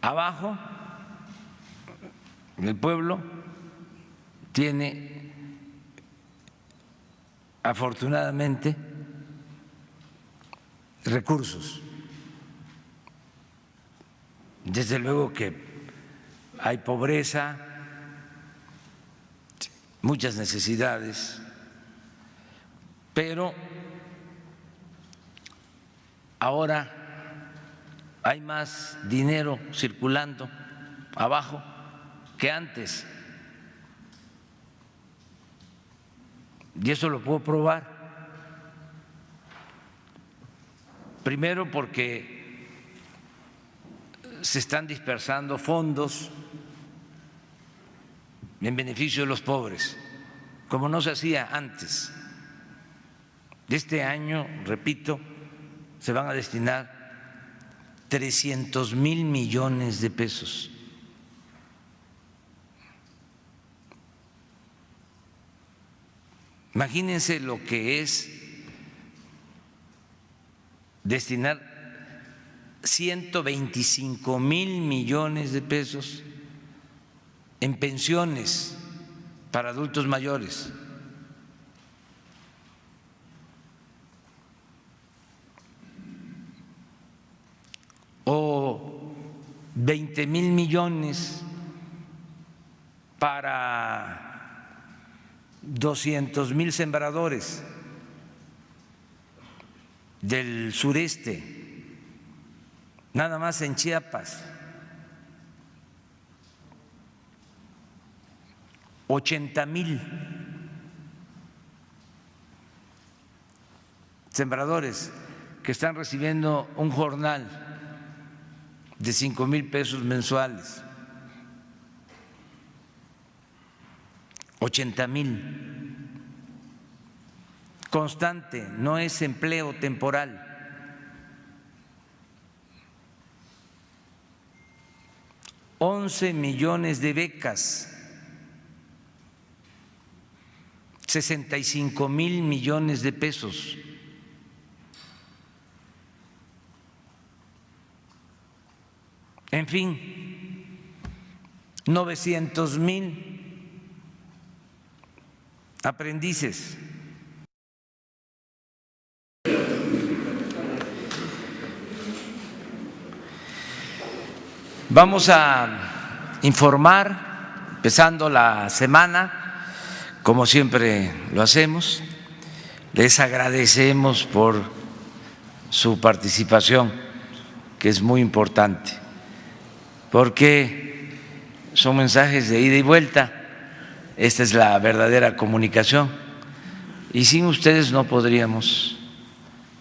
Abajo, el pueblo tiene, afortunadamente, recursos. Desde luego que hay pobreza, muchas necesidades, pero ahora hay más dinero circulando abajo que antes. Y eso lo puedo probar. Primero porque se están dispersando fondos en beneficio de los pobres, como no se hacía antes. Este año, repito, se van a destinar 300,000 millones de pesos. Imagínense lo que es destinar 125,000 millones de pesos en pensiones para adultos mayores. O 20,000 millones para 200,000 sembradores del sureste, nada más en Chiapas. 80,000 sembradores que están recibiendo un jornal de 5,000 pesos mensuales. 80,000. Constante, no es empleo temporal. $11 millones de becas, 65,000 millones de pesos. En fin, 900,000 aprendices. Vamos a informar, empezando la semana, como siempre lo hacemos. Les agradecemos por su participación, que es muy importante, porque son mensajes de ida y vuelta. Esta es la verdadera comunicación, y sin ustedes no podríamos,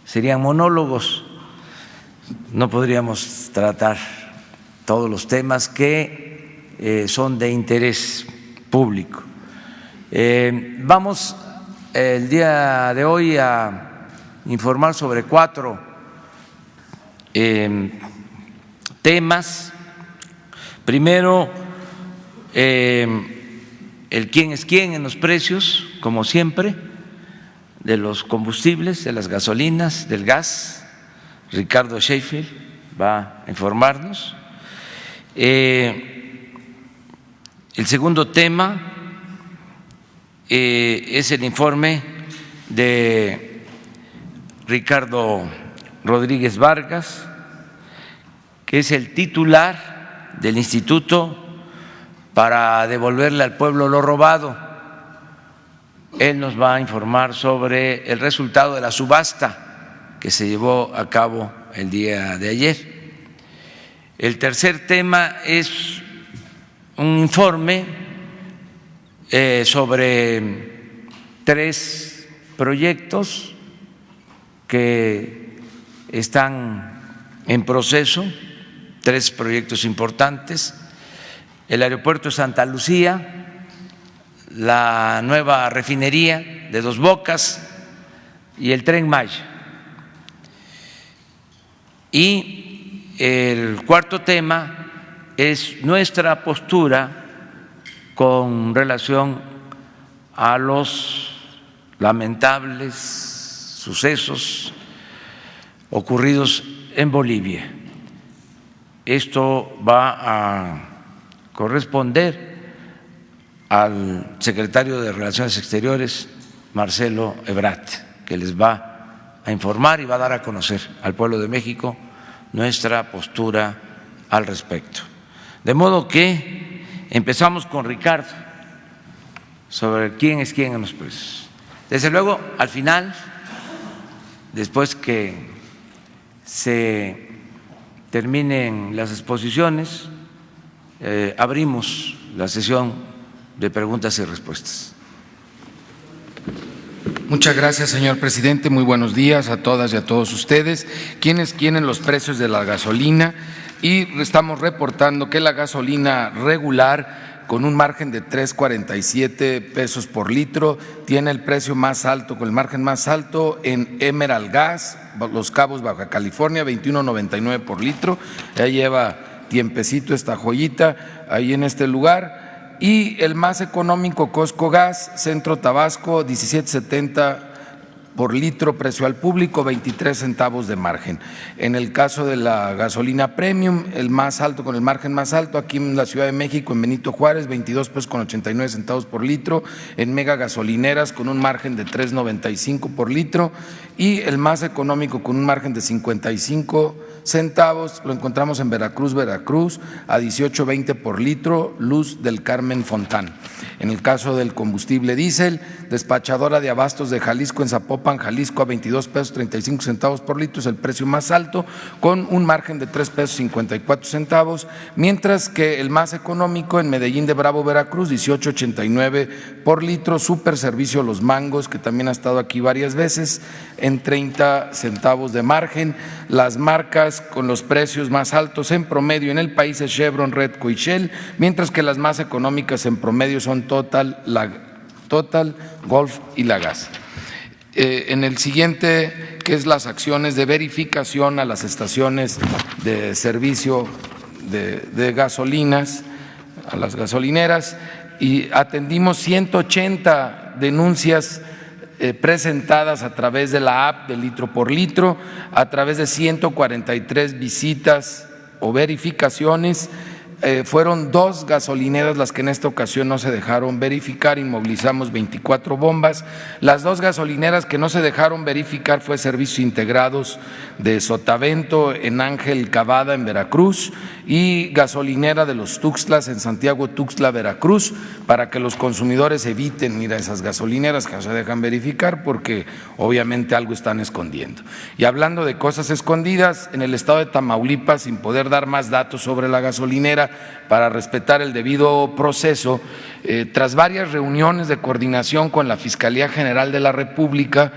serían monólogos, no podríamos tratar todos los temas que son de interés público. Vamos el día de hoy a informar sobre 4 temas. Primero, el quién es quién en los precios, como siempre, de los combustibles, de las gasolinas, del gas. Ricardo Sheffield va a informarnos. El segundo tema es el informe de Ricardo Rodríguez Vargas, que es el titular del Instituto para devolverle al pueblo lo robado. Él nos va a informar sobre el resultado de la subasta que se llevó a cabo el día de ayer. El tercer tema es un informe sobre 3 proyectos que están en proceso, 3 proyectos importantes: el aeropuerto de Santa Lucía, la nueva refinería de Dos Bocas y el Tren Maya. Y el cuarto tema es nuestra postura con relación a los lamentables sucesos ocurridos en Bolivia. esto va a corresponder al secretario de Relaciones Exteriores, Marcelo Ebrard, que les va a informar y va a dar a conocer al pueblo de México nuestra postura al respecto. De modo que empezamos con Ricardo sobre quién es quién en los presos. Desde luego, al final, después que se terminen las exposiciones, abrimos la sesión de preguntas y respuestas. Muchas gracias, señor presidente. Muy buenos días a todas y a todos ustedes. ¿Quiénes tienen los precios de la gasolina? Y estamos reportando que la gasolina regular, con un margen de 3.47 pesos por litro, tiene el precio más alto, con el margen más alto en Emerald Gas, Los Cabos, Baja California, 21.99 por litro. Ya lleva tiempecito esta joyita ahí en este lugar. Y el más económico, Costco Gas, Centro Tabasco, 17.70 por litro, precio al público, 23 centavos de margen. En el caso de la gasolina premium, el más alto, con el margen más alto, aquí en la Ciudad de México, en Benito Juárez, 22 pesos con 89 centavos por litro, en mega gasolineras con un margen de 3.95 por litro, y el más económico con un margen de 55 centavos lo encontramos en Veracruz, a 18.20 por litro, Luz del Carmen Fontán. En el caso del combustible diésel, despachadora de abastos de Jalisco en Zapopan, Jalisco, a 22 pesos 35 centavos por litro, es el precio más alto, con un margen de 3 pesos 54 centavos, mientras que el más económico en Medellín de Bravo, Veracruz, 18.89 por litro, Super Servicio Los Mangos, que también ha estado aquí varias veces, en 30 centavos de margen. Las marcas con los precios más altos en promedio en el país es Chevron, Redco y Shell, mientras que las más económicas en promedio son Total, Gulf y La Gas. En el siguiente, que es las acciones de verificación a las estaciones de servicio de gasolinas, a las gasolineras, y atendimos 180 denuncias presentadas a través de la app de litro por litro, a través de 143 visitas o verificaciones. Fueron 2 gasolineras las que en esta ocasión no se dejaron verificar, inmovilizamos 24 bombas. Las 2 gasolineras que no se dejaron verificar fue Servicios Integrados de Sotavento en Ángel Cavada en Veracruz y gasolinera de los Tuxtlas en Santiago Tuxtla, Veracruz, para que los consumidores eviten ir a esas gasolineras que no se dejan verificar porque obviamente algo están escondiendo. Y hablando de cosas escondidas, en el estado de Tamaulipas, sin poder dar más datos sobre la gasolinera para respetar el debido proceso, tras varias reuniones de coordinación con la Fiscalía General de la República,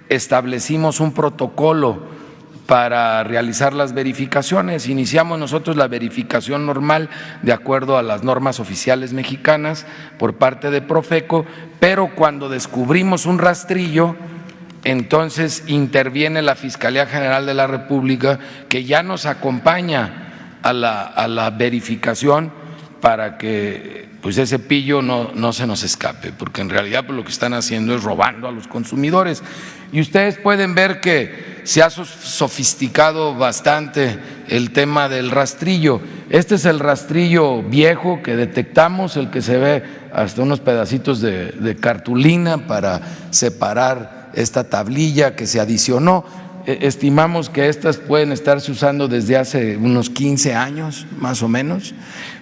establecimos un protocolo para realizar las verificaciones. Iniciamos nosotros la verificación normal de acuerdo a las normas oficiales mexicanas por parte de Profeco, pero cuando descubrimos un rastrillo, entonces interviene la Fiscalía General de la República, que ya nos acompaña a la verificación para que pues ese pillo no se nos escape, porque en realidad pues, lo que están haciendo es robando a los consumidores. Y ustedes pueden ver que se ha sofisticado bastante el tema del rastrillo. Este es el rastrillo viejo que detectamos, el que se ve hasta unos pedacitos de cartulina para separar esta tablilla que se adicionó. Estimamos que estas pueden estarse usando desde hace unos 15 años, más o menos,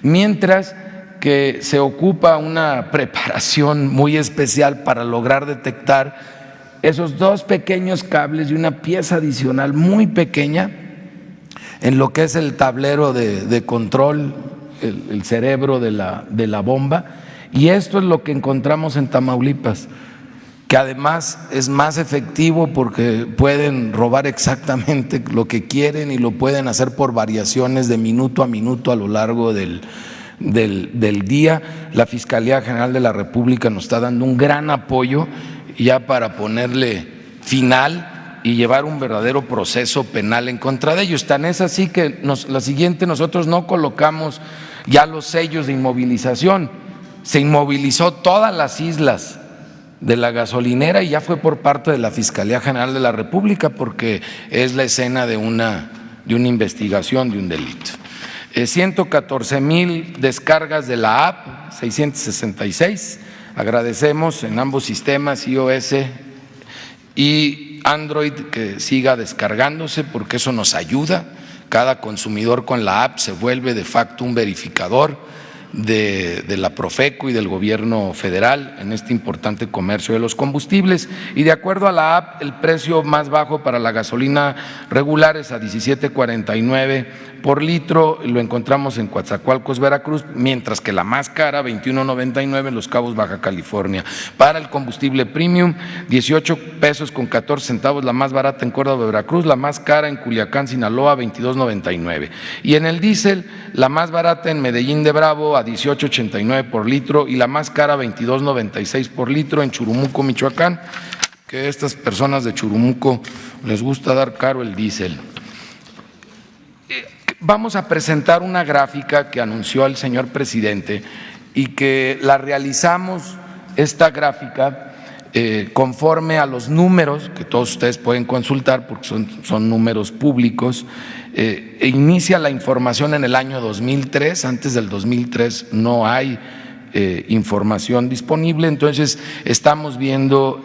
mientras que se ocupa una preparación muy especial para lograr detectar esos 2 pequeños cables y una pieza adicional muy pequeña en lo que es el tablero de control, el cerebro de la bomba, y esto es lo que encontramos en Tamaulipas, que además es más efectivo porque pueden robar exactamente lo que quieren y lo pueden hacer por variaciones de minuto a minuto a lo largo del día. La Fiscalía General de la República nos está dando un gran apoyo ya para ponerle final y llevar un verdadero proceso penal en contra de ellos. Tan es así que la siguiente, nosotros no colocamos ya los sellos de inmovilización, se inmovilizó todas las islas de la gasolinera y ya fue por parte de la Fiscalía General de la República porque es la escena de una de una investigación de un delito. 114,000 descargas de la app, 666. Agradecemos en ambos sistemas, iOS y Android, que siga descargándose porque eso nos ayuda. Cada consumidor con la app se vuelve de facto un verificador de la Profeco y del gobierno federal en este importante comercio de los combustibles. Y de acuerdo a la app, el precio más bajo para la gasolina regular es a 17.49 por litro, lo encontramos en Coatzacoalcos, Veracruz, mientras que la más cara, 21.99 en Los Cabos, Baja California. Para el combustible premium, 18 pesos con 14 centavos la más barata en Córdoba, Veracruz, la más cara en Culiacán, Sinaloa, 22.99. Y en el diésel, la más barata en Medellín de Bravo a 18.89 por litro y la más cara 22.96 por litro en Churumuco, Michoacán, que a estas personas de Churumuco les gusta dar caro el diésel. Vamos a presentar una gráfica que anunció el señor presidente y que la realizamos, esta gráfica, conforme a los números que todos ustedes pueden consultar porque son números públicos. Inicia la información en el año 2003, antes del 2003 no hay información disponible, entonces estamos viendo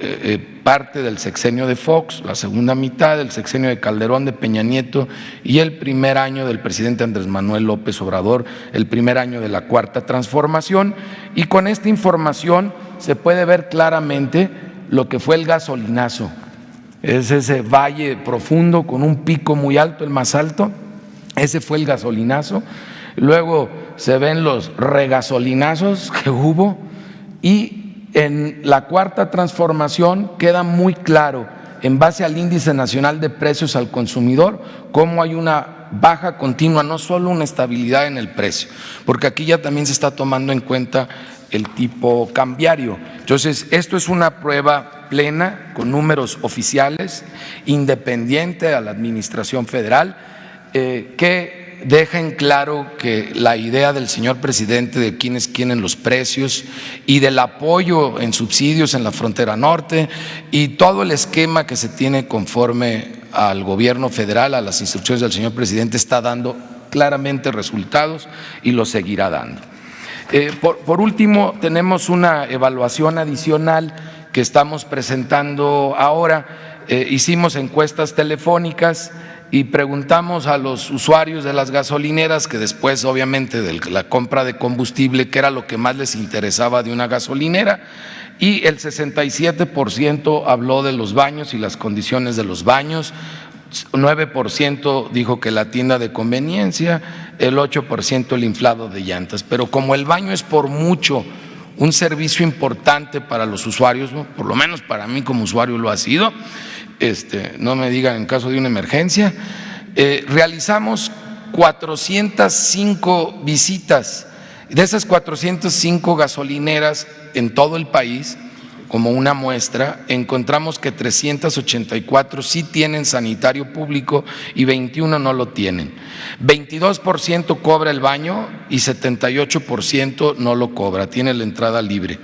parte del sexenio de Fox, la segunda mitad del sexenio de Calderón, de Peña Nieto y el primer año del presidente Andrés Manuel López Obrador, el primer año de la Cuarta Transformación, y con esta información se puede ver claramente lo que fue el gasolinazo. Es ese valle profundo con un pico muy alto, el más alto, ese fue el gasolinazo. Luego se ven los regasolinazos que hubo y en la Cuarta Transformación queda muy claro, en base al Índice Nacional de Precios al Consumidor, cómo hay una baja continua, no solo una estabilidad en el precio, porque aquí ya también se está tomando en cuenta el tipo cambiario. Entonces, esto es una prueba plena con números oficiales, independiente a la Administración Federal, que deja en claro que la idea del señor presidente de quiénes quieren los precios y del apoyo en subsidios en la frontera norte y todo el esquema que se tiene conforme al gobierno federal, a las instrucciones del señor presidente, está dando claramente resultados y lo seguirá dando. Por último, tenemos una evaluación adicional que estamos presentando ahora. Hicimos encuestas telefónicas y preguntamos a los usuarios de las gasolineras, que después obviamente de la compra de combustible, qué era lo que más les interesaba de una gasolinera, y el 67% habló de los baños y las condiciones de los baños, 9% dijo que la tienda de conveniencia, el 8% el inflado de llantas. Pero como el baño es por mucho un servicio importante para los usuarios, ¿no? Por lo menos para mí como usuario lo ha sido, no me digan en caso de una emergencia, realizamos 405 visitas. De esas 405 gasolineras en todo el país, como una muestra, encontramos que 384 sí tienen sanitario público y 21 no lo tienen. 22% cobra el baño y 78% no lo cobra, tiene la entrada libre.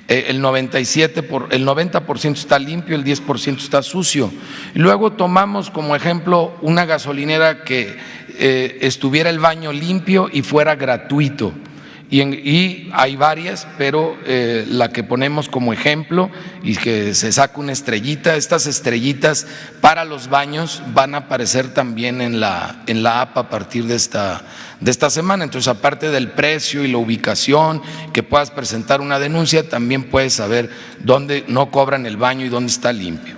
El 90% está limpio, el 10% está sucio. Luego tomamos como ejemplo una gasolinera que estuviera el baño limpio y fuera gratuito. Y hay varias, pero la que ponemos como ejemplo y que se saca una estrellita, estas estrellitas para los baños van a aparecer también en la app a partir de esta semana. Entonces, aparte del precio y la ubicación, que puedas presentar una denuncia, también puedes saber dónde no cobran el baño y dónde está limpio.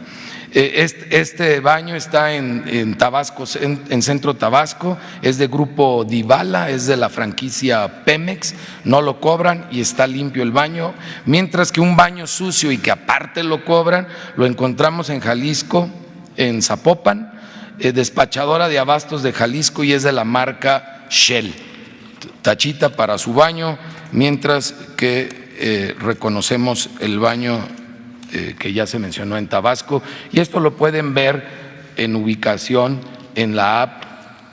Este baño está en Tabasco, en Centro Tabasco, es de Grupo Divala, es de la franquicia Pemex, no lo cobran y está limpio el baño, mientras que un baño sucio y que aparte lo cobran, lo encontramos en Jalisco, en Zapopan, despachadora de abastos de Jalisco y es de la marca Shell, tachita para su baño, mientras que reconocemos el baño que ya se mencionó en Tabasco, y esto lo pueden ver en ubicación en la app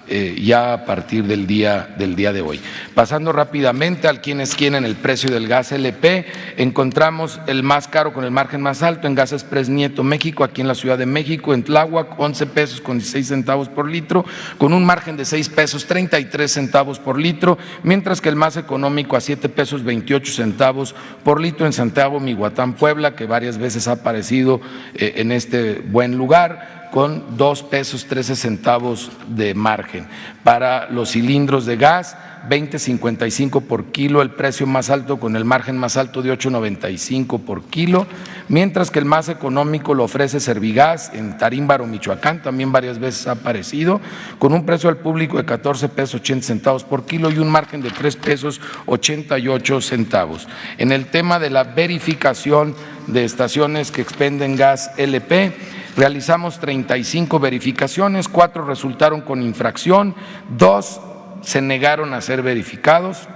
ya a partir del día de hoy. Pasando rápidamente al quién es quién en el precio del gas LP, encontramos el más caro con el margen más alto en Gas Express Nieto México, aquí en la Ciudad de México, en Tláhuac, 11 pesos con 16 centavos por litro, con un margen de 6 pesos 33 centavos por litro, mientras que el más económico a 7 pesos 28 centavos por litro en Santiago, Mihuatán, Puebla, que varias veces ha aparecido en este buen lugar, con 2 pesos 13 centavos de margen. Para los cilindros de gas, 20.55 por kilo, el precio más alto con el margen más alto de 8.95 por kilo, mientras que el más económico lo ofrece Servigas en Tarímbaro, Michoacán, también varias veces ha aparecido, con un precio al público de 14 pesos 80 centavos por kilo y un margen de 3 pesos 88 centavos. En el tema de la verificación de estaciones que expenden gas LP, realizamos 35 verificaciones, 4 resultaron con infracción, 2 se negaron a ser verificados.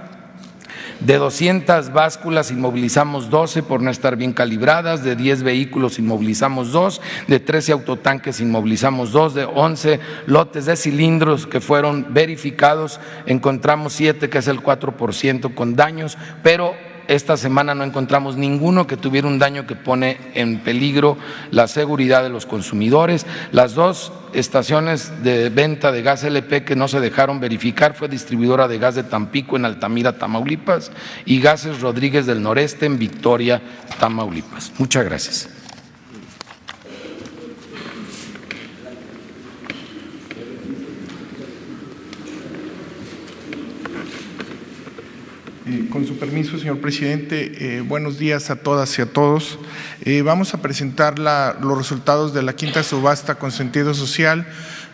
De 200 básculas inmovilizamos 12 por no estar bien calibradas, de 10 vehículos inmovilizamos 2, de 13 autotanques inmovilizamos 2, de 11 lotes de cilindros que fueron verificados encontramos 7, que es el 4% con daños, pero esta semana no encontramos ninguno que tuviera un daño que pone en peligro la seguridad de los consumidores. Las 2 estaciones de venta de gas LP que no se dejaron verificar fue Distribuidora de Gas de Tampico en Altamira, Tamaulipas, y Gases Rodríguez del Noreste en Victoria, Tamaulipas. Muchas gracias. Con su permiso, señor presidente, buenos días a todas y a todos. Vamos a presentar los resultados de la quinta subasta con sentido social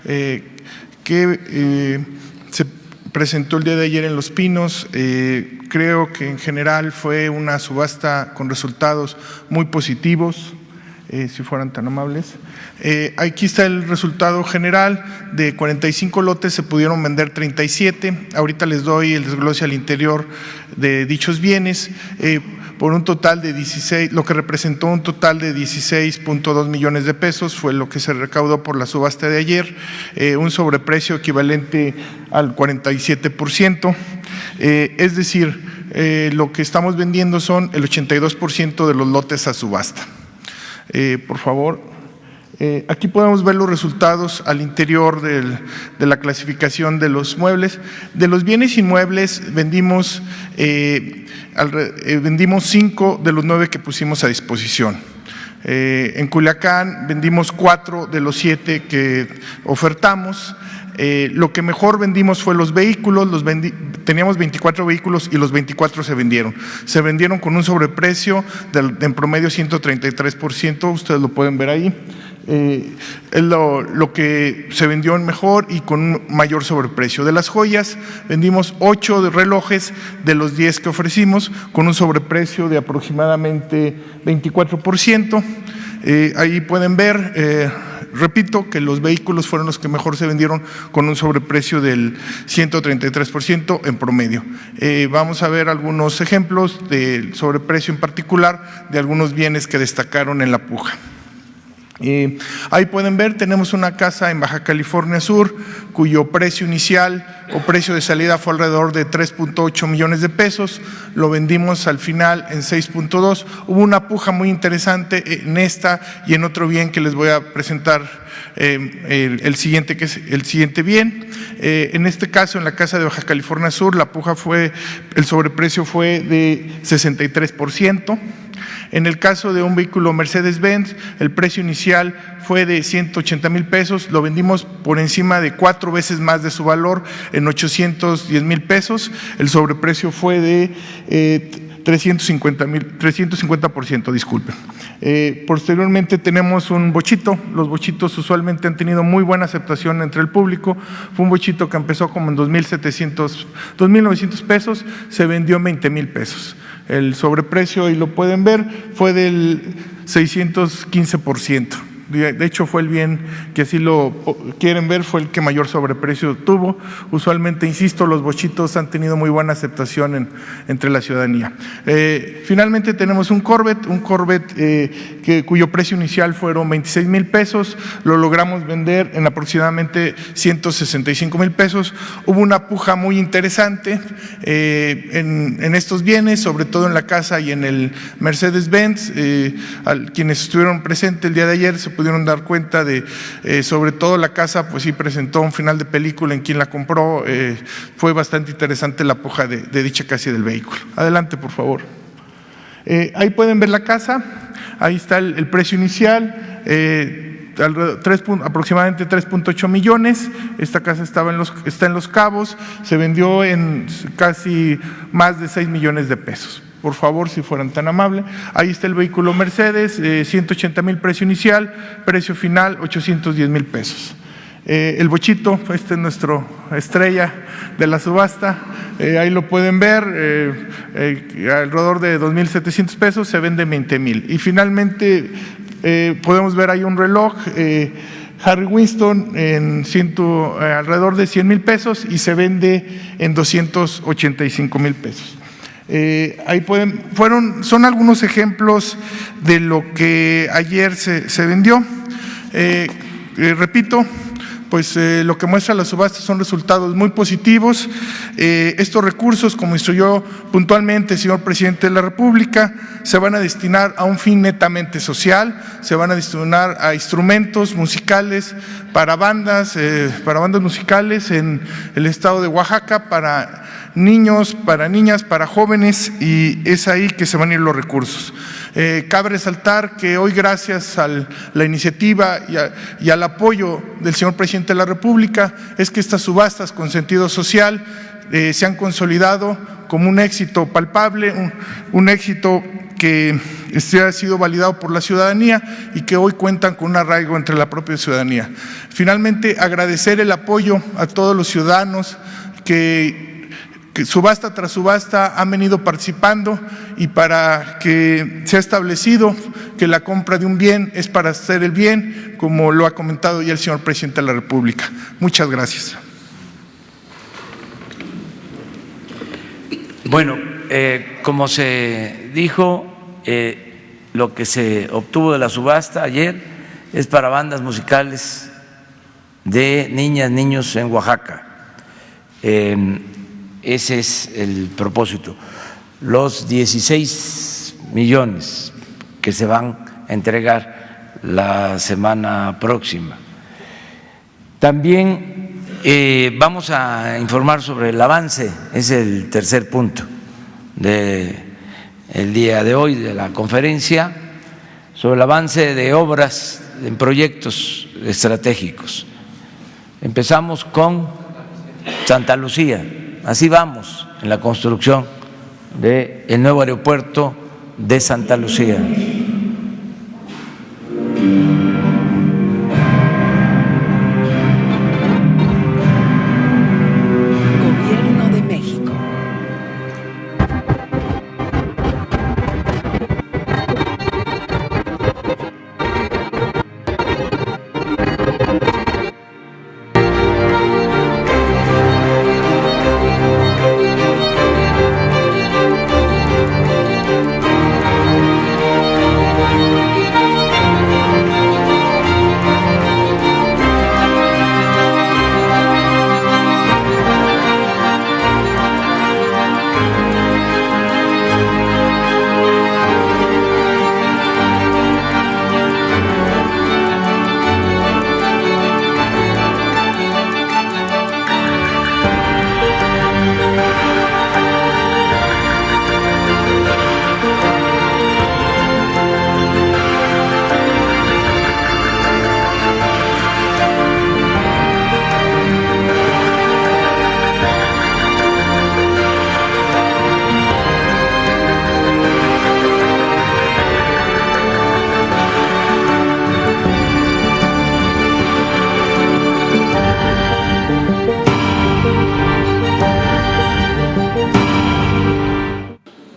que se presentó el día de ayer en Los Pinos. Creo que en general fue una subasta con resultados muy positivos. Si fueran tan amables. Aquí está el resultado general. De 45 lotes se pudieron vender 37. Ahorita les doy el desglose al interior de dichos bienes, por un total de 16, lo que representó un total de 16.2 millones de pesos, fue lo que se recaudó por la subasta de ayer, un sobreprecio equivalente al 47%. Es decir, lo que estamos vendiendo son el 82% de los lotes a subasta. Por favor, aquí podemos ver los resultados al interior de la clasificación de los muebles. De los bienes inmuebles vendimos 5 de los 9 que pusimos a disposición. En Culiacán vendimos 4 de los 7 que ofertamos. Lo que mejor vendimos fue los vehículos, teníamos 24 vehículos y los 24 se vendieron. Se vendieron con un sobreprecio en promedio 133%, ustedes lo pueden ver ahí. Es lo que se vendió en mejor y con un mayor sobreprecio. De las joyas, vendimos 8 de relojes de los 10 que ofrecimos, con un sobreprecio de aproximadamente 24%. Ahí pueden ver, repito, que los vehículos fueron los que mejor se vendieron con un sobreprecio del 133% en promedio. Vamos a ver algunos ejemplos del sobreprecio en particular de algunos bienes que destacaron en la puja. Ahí pueden ver, tenemos una casa en Baja California Sur cuyo precio inicial o precio de salida fue alrededor de 3.8 millones de pesos, lo vendimos al final en 6.2. Hubo una puja muy interesante en esta y en otro bien que les voy a presentar el siguiente, que es el siguiente bien. En este caso, en la casa de Baja California Sur, la puja el sobreprecio fue de 63%. En el caso de un vehículo Mercedes-Benz, el precio inicial fue de 180,000 pesos, lo vendimos por encima de 4 veces más de su valor, en 810,000 pesos. El sobreprecio fue de 350%, disculpen. Posteriormente tenemos un bochito. Los bochitos usualmente han tenido muy buena aceptación entre el público. Fue un bochito que empezó como en 2,900 pesos, se vendió en 20,000 pesos. El sobreprecio, y lo pueden ver, fue del 615%. De hecho, fue el bien que así lo quieren ver, fue el que mayor sobreprecio tuvo. Usualmente, insisto, los bochitos han tenido muy buena aceptación entre la ciudadanía. Finalmente tenemos un Corvette cuyo precio inicial fueron 26,000 pesos, lo logramos vender en aproximadamente 165,000 pesos. Hubo una puja muy interesante en estos bienes, sobre todo en la casa y en el Mercedes-Benz. Quienes estuvieron presentes el día de ayer se pudieron dar cuenta de, sobre todo la casa, pues sí presentó un final de película en quien la compró. Fue bastante interesante la puja de dicha casa y del vehículo. Adelante, por favor. Ahí pueden ver la casa, ahí está el precio inicial, aproximadamente 3.8 millones. Esta casa está en Los Cabos, se vendió en casi más de 6 millones de pesos. Por favor, si fueran tan amables. Ahí está el vehículo Mercedes, 180,000 precio inicial, precio final 810,000 pesos. El bochito, este es nuestro estrella de la subasta, ahí lo pueden ver, alrededor de 2,700 pesos, se vende 20,000. Y finalmente podemos ver ahí un reloj Harry Winston alrededor de 100,000 pesos y se vende en 285,000 pesos. Ahí son algunos ejemplos de lo que ayer se vendió. Repito, pues lo que muestra la subasta son resultados muy positivos. Estos recursos, como instruyó puntualmente el señor presidente de la República, se van a destinar a un fin netamente social, se van a destinar a instrumentos musicales para bandas musicales en el estado de Oaxaca, para niños, para niñas, para jóvenes, y es ahí que se van a ir los recursos. Cabe resaltar que hoy, gracias a la iniciativa y al apoyo del señor presidente de la República, es que estas subastas con sentido social se han consolidado como un éxito palpable, un éxito que ha sido validado por la ciudadanía y que hoy cuentan con un arraigo entre la propia ciudadanía. Finalmente, agradecer el apoyo a todos los ciudadanos que subasta tras subasta han venido participando, y para que se ha establecido que la compra de un bien es para hacer el bien, como lo ha comentado ya el señor presidente de la República. Muchas gracias. Bueno, como se dijo, lo que se obtuvo de la subasta ayer es para bandas musicales de niñas, niños en Oaxaca. Ese es el propósito. Los 16 millones que se van a entregar la semana próxima. También vamos a informar sobre el avance, es el tercer punto del día de hoy de la conferencia, sobre el avance de obras en proyectos estratégicos. Empezamos con Santa Lucía. Así vamos en la construcción del nuevo aeropuerto de Santa Lucía. Gobierno de México.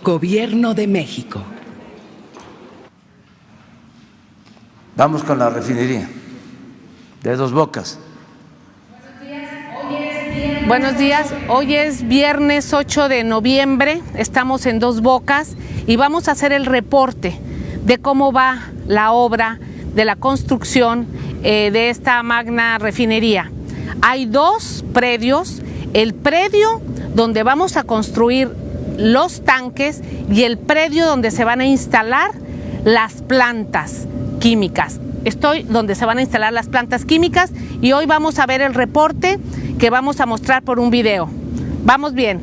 Gobierno de México. Vamos con la refinería de Dos Bocas. Buenos días, hoy es viernes 8 de noviembre, estamos en Dos Bocas y vamos a hacer el reporte de cómo va la obra de la construcción de esta magna refinería. Hay dos predios, el predio donde vamos a construir los tanques y el predio donde se van a instalar las plantas químicas. Estoy donde se van a instalar las plantas químicas y hoy vamos a ver el reporte que vamos a mostrar por un video. Vamos bien.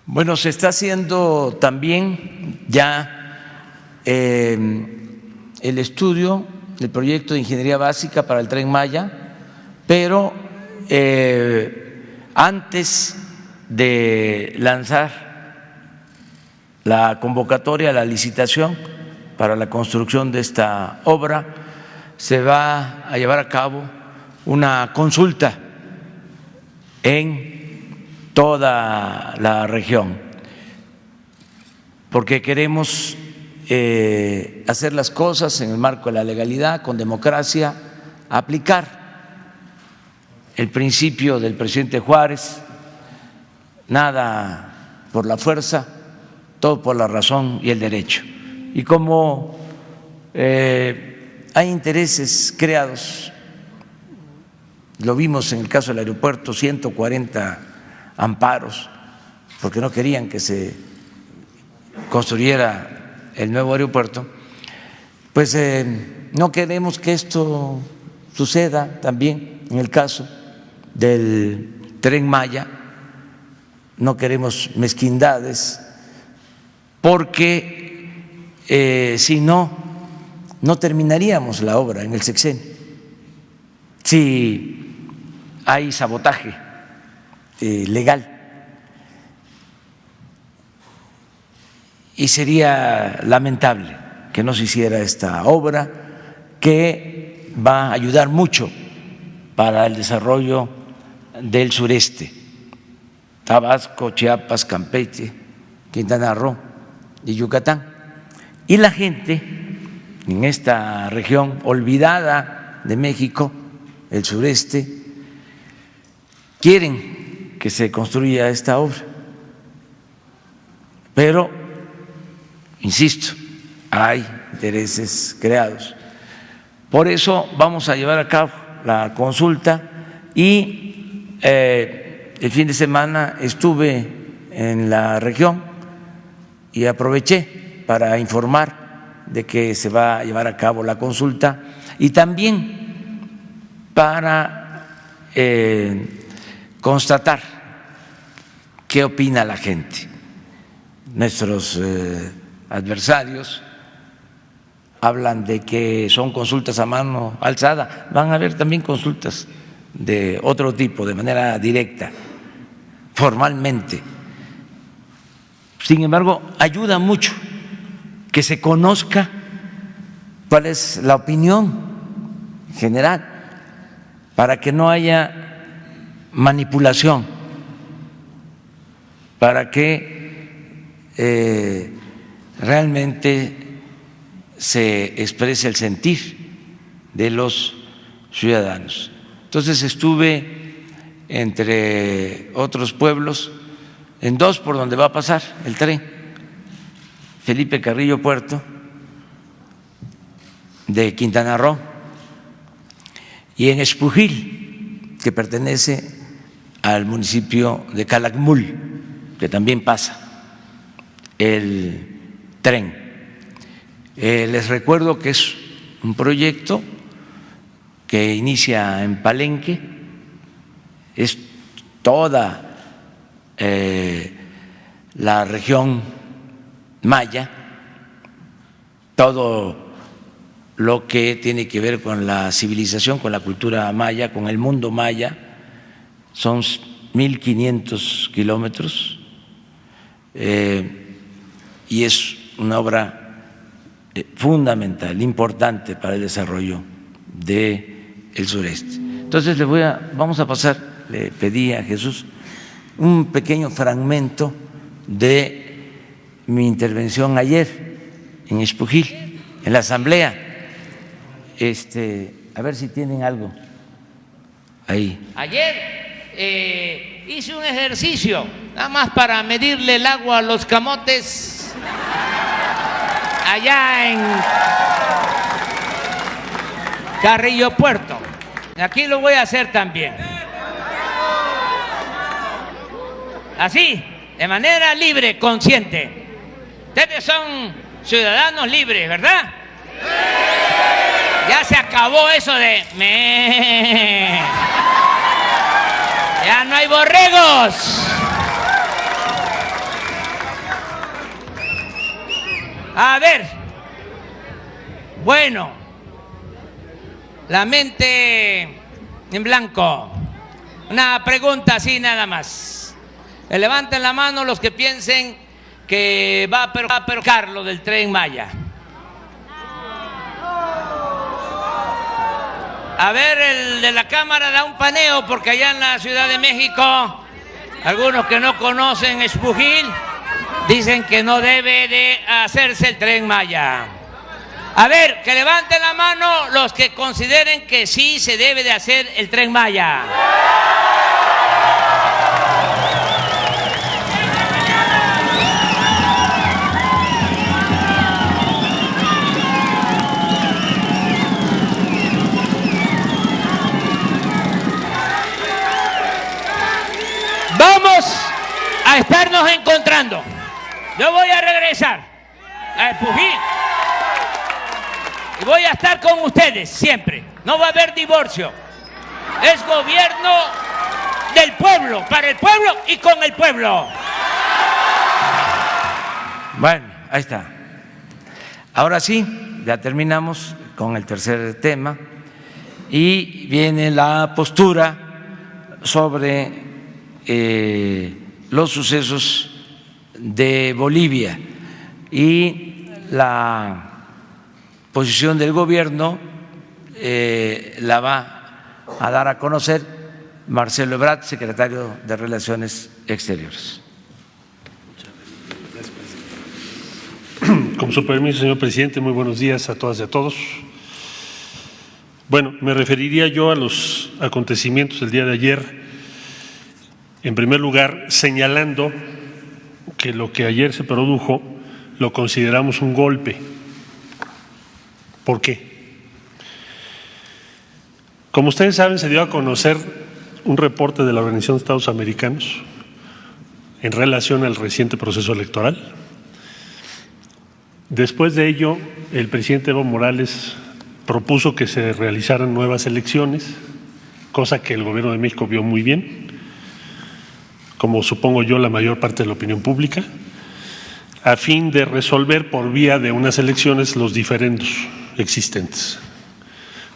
Bueno, se está haciendo también ya el estudio del proyecto de ingeniería básica para el Tren Maya, pero antes de lanzar la convocatoria, la licitación para la construcción de esta obra, se va a llevar a cabo una consulta en toda la región, porque queremos hacer las cosas en el marco de la legalidad, con democracia, aplicar el principio del presidente Juárez, nada por la fuerza, todo por la razón y el derecho. Y como hay intereses creados, lo vimos en el caso del aeropuerto, 140 amparos, porque no querían que se construyera el nuevo aeropuerto, pues no queremos que esto suceda también en el caso del Tren Maya, no queremos mezquindades, porque si no, no terminaríamos la obra en el sexenio. Si hay sabotaje legal, y sería lamentable que no se hiciera esta obra, que va a ayudar mucho para el desarrollo del sureste, Tabasco, Chiapas, Campeche, Quintana Roo y Yucatán. Y la gente en esta región olvidada de México, el sureste, quieren que se construya esta obra, pero, insisto, hay intereses creados. Por eso vamos a llevar a cabo la consulta y el fin de semana estuve en la región y aproveché para informar de que se va a llevar a cabo la consulta y también para constatar qué opina la gente. Nuestros adversarios hablan de que son consultas a mano alzada, van a haber también consultas de otro tipo, de manera directa, formalmente. Sin embargo, ayuda mucho que se conozca cuál es la opinión general, para que no haya manipulación, para que realmente se exprese el sentir de los ciudadanos. Entonces estuve, entre otros pueblos, en dos por donde va a pasar el tren, Felipe Carrillo Puerto, de Quintana Roo, y en Espujil, que pertenece al municipio de Calakmul, que también pasa el tren. Les recuerdo que es un proyecto que inicia en Palenque, es toda la región maya, todo lo que tiene que ver con la civilización, con la cultura maya, con el mundo maya, son 1.500 kilómetros y es una obra fundamental, importante para el desarrollo del sureste. Entonces vamos a pasar, le pedí a Jesús un pequeño fragmento de mi intervención ayer en Espujil, en la asamblea. A ver si tienen algo ahí. Ayer hice un ejercicio, nada más para medirle el agua a los camotes allá en Carrillo Puerto. Aquí lo voy a hacer también. Así, de manera libre, consciente. Ustedes son ciudadanos libres, ¿verdad? Ya se acabó eso de ya no hay borregos. A ver, bueno, la mente en blanco. Una pregunta así nada más. Levanten la mano los que piensen que va a perjudicar lo del Tren Maya. A ver, el de la cámara da un paneo, porque allá en la Ciudad de México, algunos que no conocen Espujil dicen que no debe de hacerse el Tren Maya. A ver, que levanten la mano los que consideren que sí se debe de hacer el Tren Maya. Vamos a estarnos encontrando. Yo voy a regresar a Espujil y voy a estar con ustedes siempre. No va a haber divorcio. Es gobierno del pueblo, para el pueblo y con el pueblo. Bueno, ahí está. Ahora sí, ya terminamos con el tercer tema y viene la postura sobre los sucesos de Bolivia y la posición del gobierno la va a dar a conocer Marcelo Ebrard, secretario de Relaciones Exteriores. Con su permiso, señor presidente, muy buenos días a todas y a todos. Bueno, me referiría yo a los acontecimientos del día de ayer. En primer lugar, señalando que lo que ayer se produjo lo consideramos un golpe. ¿Por qué? Como ustedes saben, se dio a conocer un reporte de la Organización de Estados Americanos en relación al reciente proceso electoral, Después de ello, el presidente Evo Morales propuso que se realizaran nuevas elecciones, cosa que el gobierno de México vio muy bien, como supongo yo la mayor parte de la opinión pública, a fin de resolver por vía de unas elecciones los diferendos existentes.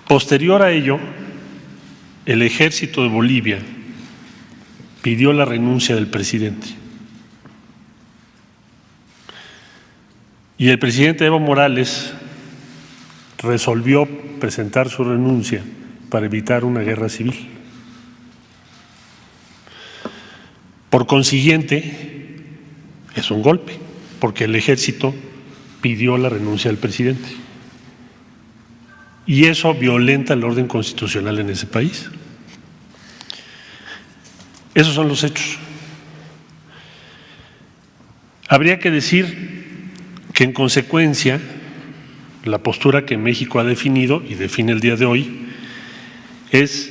Posterior a ello, el ejército de Bolivia pidió la renuncia del presidente. Y el presidente Evo Morales resolvió presentar su renuncia para evitar una guerra civil. Por consiguiente, es un golpe, porque el ejército pidió la renuncia del presidente. Y eso violenta el orden constitucional en ese país. Esos son los hechos. Habría que decir que en consecuencia la postura que México ha definido y define el día de hoy es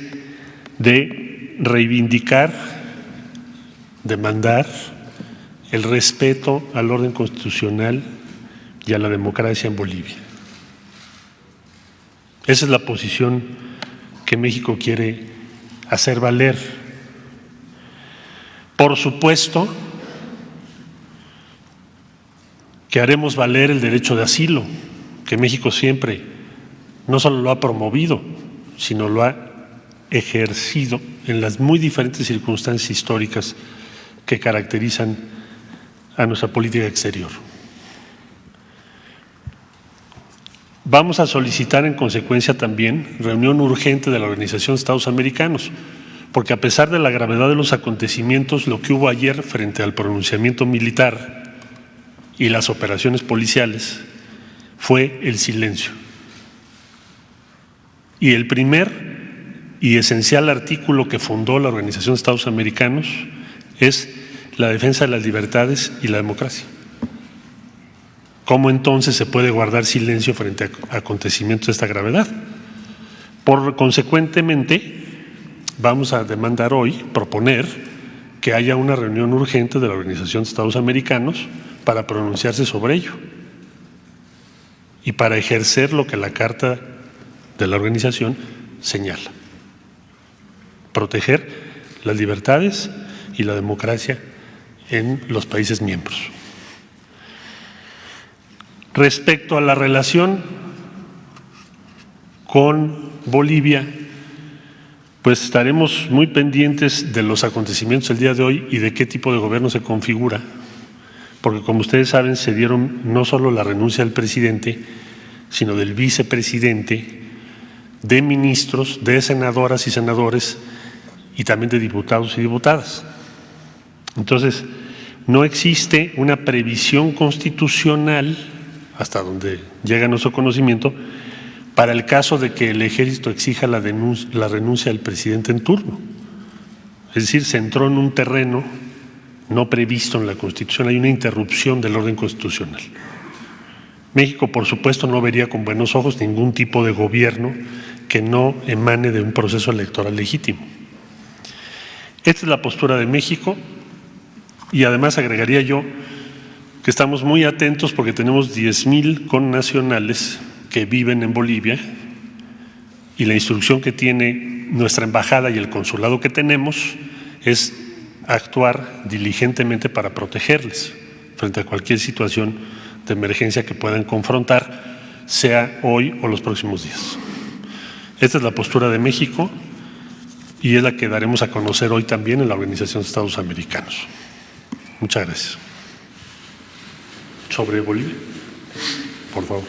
de reivindicar, demandar el respeto al orden constitucional y a la democracia en Bolivia. Esa es la posición que México quiere hacer valer. Por supuesto que haremos valer el derecho de asilo, que México siempre no solo lo ha promovido, sino lo ha ejercido en las muy diferentes circunstancias históricas que caracterizan a nuestra política exterior. Vamos a solicitar en consecuencia también reunión urgente de la Organización de Estados Americanos, porque a pesar de la gravedad de los acontecimientos, lo que hubo ayer frente al pronunciamiento militar y las operaciones policiales fue el silencio. Y el primer y esencial artículo que fundó la Organización de Estados Americanos es la defensa de las libertades y la democracia. ¿Cómo entonces se puede guardar silencio frente a acontecimientos de esta gravedad? Consecuentemente, vamos a demandar hoy, proponer que haya una reunión urgente de la Organización de Estados Americanos para pronunciarse sobre ello y para ejercer lo que la Carta de la organización señala: proteger las libertades y la democracia en los países miembros. Respecto a la relación con Bolivia, pues estaremos muy pendientes de los acontecimientos del día de hoy y de qué tipo de gobierno se configura, porque como ustedes saben se dieron no solo la renuncia del presidente, sino del vicepresidente, de ministros, de senadoras y senadores y también de diputados y diputadas. Entonces, no existe una previsión constitucional, hasta donde llega nuestro conocimiento, para el caso de que el ejército exija la renuncia del presidente en turno. Es decir, se entró en un terreno no previsto en la Constitución, hay una interrupción del orden constitucional. México, por supuesto, no vería con buenos ojos ningún tipo de gobierno que no emane de un proceso electoral legítimo. Esta es la postura de México y además agregaría yo que estamos muy atentos porque tenemos 10,000 connacionales que viven en Bolivia y la instrucción que tiene nuestra embajada y el consulado que tenemos es actuar diligentemente para protegerles frente a cualquier situación de emergencia que puedan confrontar, sea hoy o los próximos días. Esta es la postura de México y es la que daremos a conocer hoy también en la Organización de Estados Americanos. Muchas gracias. Sobre Bolivia, por favor.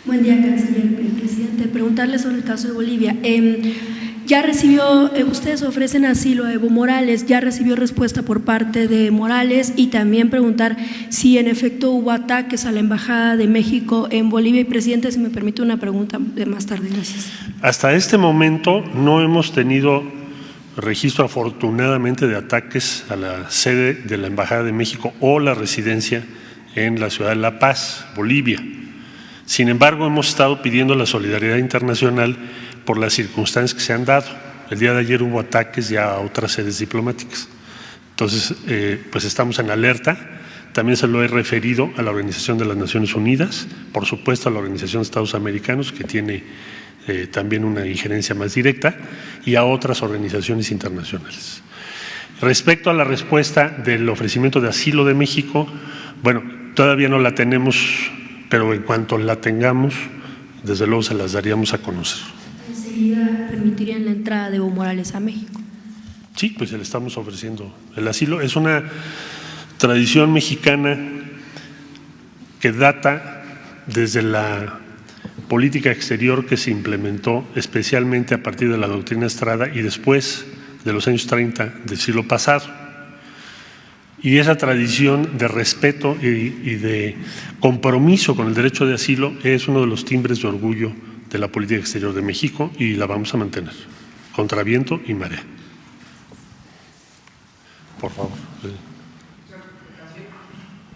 Buen día, canciller, presidente. Preguntarle sobre el caso de Bolivia. Ya recibió, ustedes ofrecen asilo a Evo Morales, ya recibió respuesta por parte de Morales, y también preguntar si en efecto hubo ataques a la Embajada de México en Bolivia. Y presidente, si me permite una pregunta de más tarde, gracias. Hasta este momento no hemos tenido registro, afortunadamente, de ataques a la sede de la Embajada de México o la residencia en la ciudad de La Paz, Bolivia. Sin embargo, hemos estado pidiendo la solidaridad internacional por las circunstancias que se han dado. El día de ayer hubo ataques ya a otras sedes diplomáticas. Entonces, pues estamos en alerta. También se lo he referido a la Organización de las Naciones Unidas, por supuesto a la Organización de Estados Americanos, que tiene también una injerencia más directa, y a otras organizaciones internacionales. Respecto a la respuesta del ofrecimiento de asilo de México, bueno, todavía no la tenemos, pero en cuanto la tengamos, desde luego se las daríamos a conocer. ¿Enseguida permitirían la entrada de Evo Morales a México? Sí, pues le estamos ofreciendo el asilo. Es una tradición mexicana que data desde la política exterior que se implementó especialmente a partir de la doctrina Estrada y después de los años 30 del siglo pasado. Y esa tradición de respeto y de compromiso con el derecho de asilo es uno de los timbres de orgullo de la política exterior de México y la vamos a mantener, contra viento y marea. Por favor.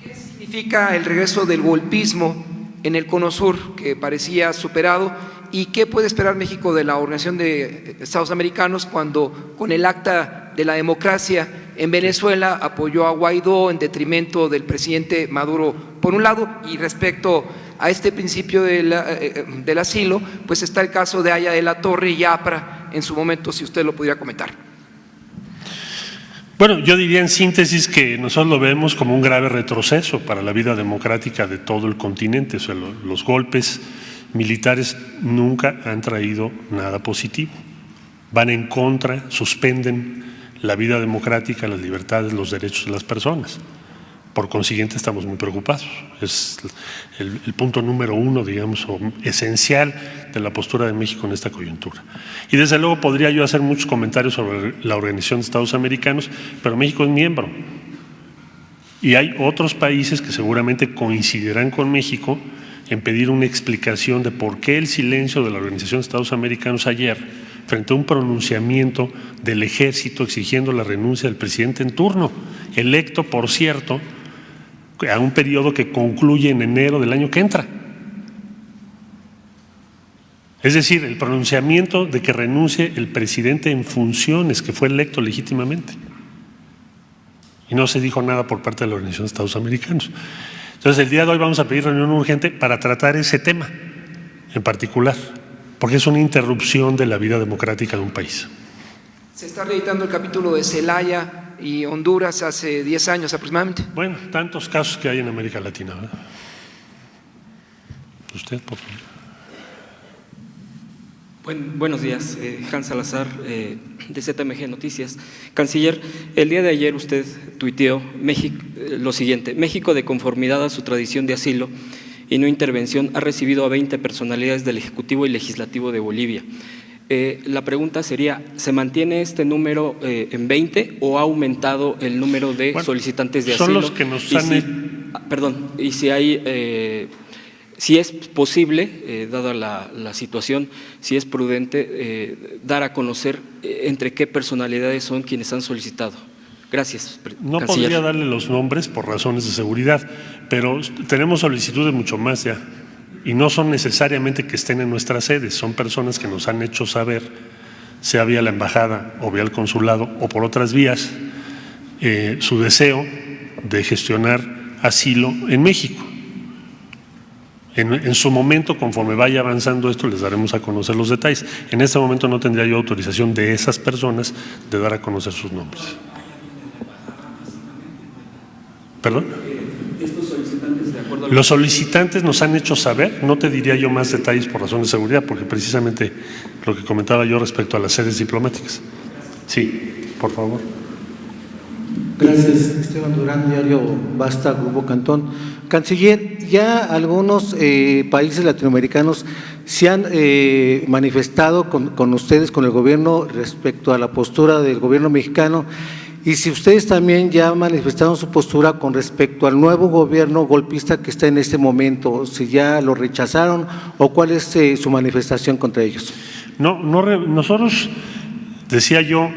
¿Qué significa el regreso del golpismo en el Cono Sur, que parecía superado? ¿Y qué puede esperar México de la Organización de Estados Americanos cuando, con el Acta de la Democracia en Venezuela, apoyó a Guaidó en detrimento del presidente Maduro, por un lado, y respecto a este principio del asilo, pues está el caso de Haya de la Torre y APRA en su momento, si usted lo pudiera comentar? Bueno, yo diría en síntesis que nosotros lo vemos como un grave retroceso para la vida democrática de todo el continente. O sea, los golpes militares nunca han traído nada positivo. Van en contra, suspenden la vida democrática, las libertades, los derechos de las personas. Por consiguiente, estamos muy preocupados. Es el punto número uno, digamos, o esencial de la postura de México en esta coyuntura. Y desde luego podría yo hacer muchos comentarios sobre la Organización de Estados Americanos, pero México es miembro. Y hay otros países que seguramente coincidirán con México en pedir una explicación de por qué el silencio de la Organización de Estados Americanos ayer, frente a un pronunciamiento del ejército exigiendo la renuncia del presidente en turno, electo, por cierto, a un periodo que concluye en enero del año que entra. Es decir, el pronunciamiento de que renuncie el presidente en funciones, que fue electo legítimamente. Y no se dijo nada por parte de la Organización de Estados Americanos. Entonces, el día de hoy vamos a pedir reunión urgente para tratar ese tema en particular, porque es una interrupción de la vida democrática de un país. Se está reeditando el capítulo de Celaya y Honduras hace 10 años aproximadamente. Bueno, tantos casos que hay en América Latina, ¿verdad? Usted, por favor. Buenos días, Hans Salazar, de ZMG Noticias. Canciller, el día de ayer usted tuiteó lo siguiente: México, de conformidad a su tradición de asilo y no intervención, ha recibido a 20 personalidades del Ejecutivo y Legislativo de Bolivia. La pregunta sería, ¿se mantiene este número en 20 o ha aumentado el número de solicitantes de asilo? Son los que nos han… Y si hay… si es posible, dada la situación, si es prudente dar a conocer entre qué personalidades son quienes han solicitado. Gracias, No canciller. podría darle los nombres por razones de seguridad, pero tenemos solicitudes mucho más ya, y no son necesariamente que estén en nuestras sedes, son personas que nos han hecho saber, sea vía la embajada o vía el consulado o por otras vías, su deseo de gestionar asilo en México. En su momento, conforme vaya avanzando esto, les daremos a conocer los detalles. En este momento no tendría yo autorización de esas personas de dar a conocer sus nombres. ¿Perdón? Los solicitantes nos han hecho saber, no te diría yo más detalles por razones de seguridad, porque precisamente lo que comentaba yo respecto a las sedes diplomáticas. Sí, por favor. Gracias, Esteban Durán, Diario Basta, Grupo Cantón. Canciller, ya algunos países latinoamericanos se han manifestado con ustedes, con el gobierno, respecto a la postura del gobierno mexicano, y si ustedes también ya manifestaron su postura con respecto al nuevo gobierno golpista que está en este momento, si ya lo rechazaron o cuál es su manifestación contra ellos. Nosotros, decía yo,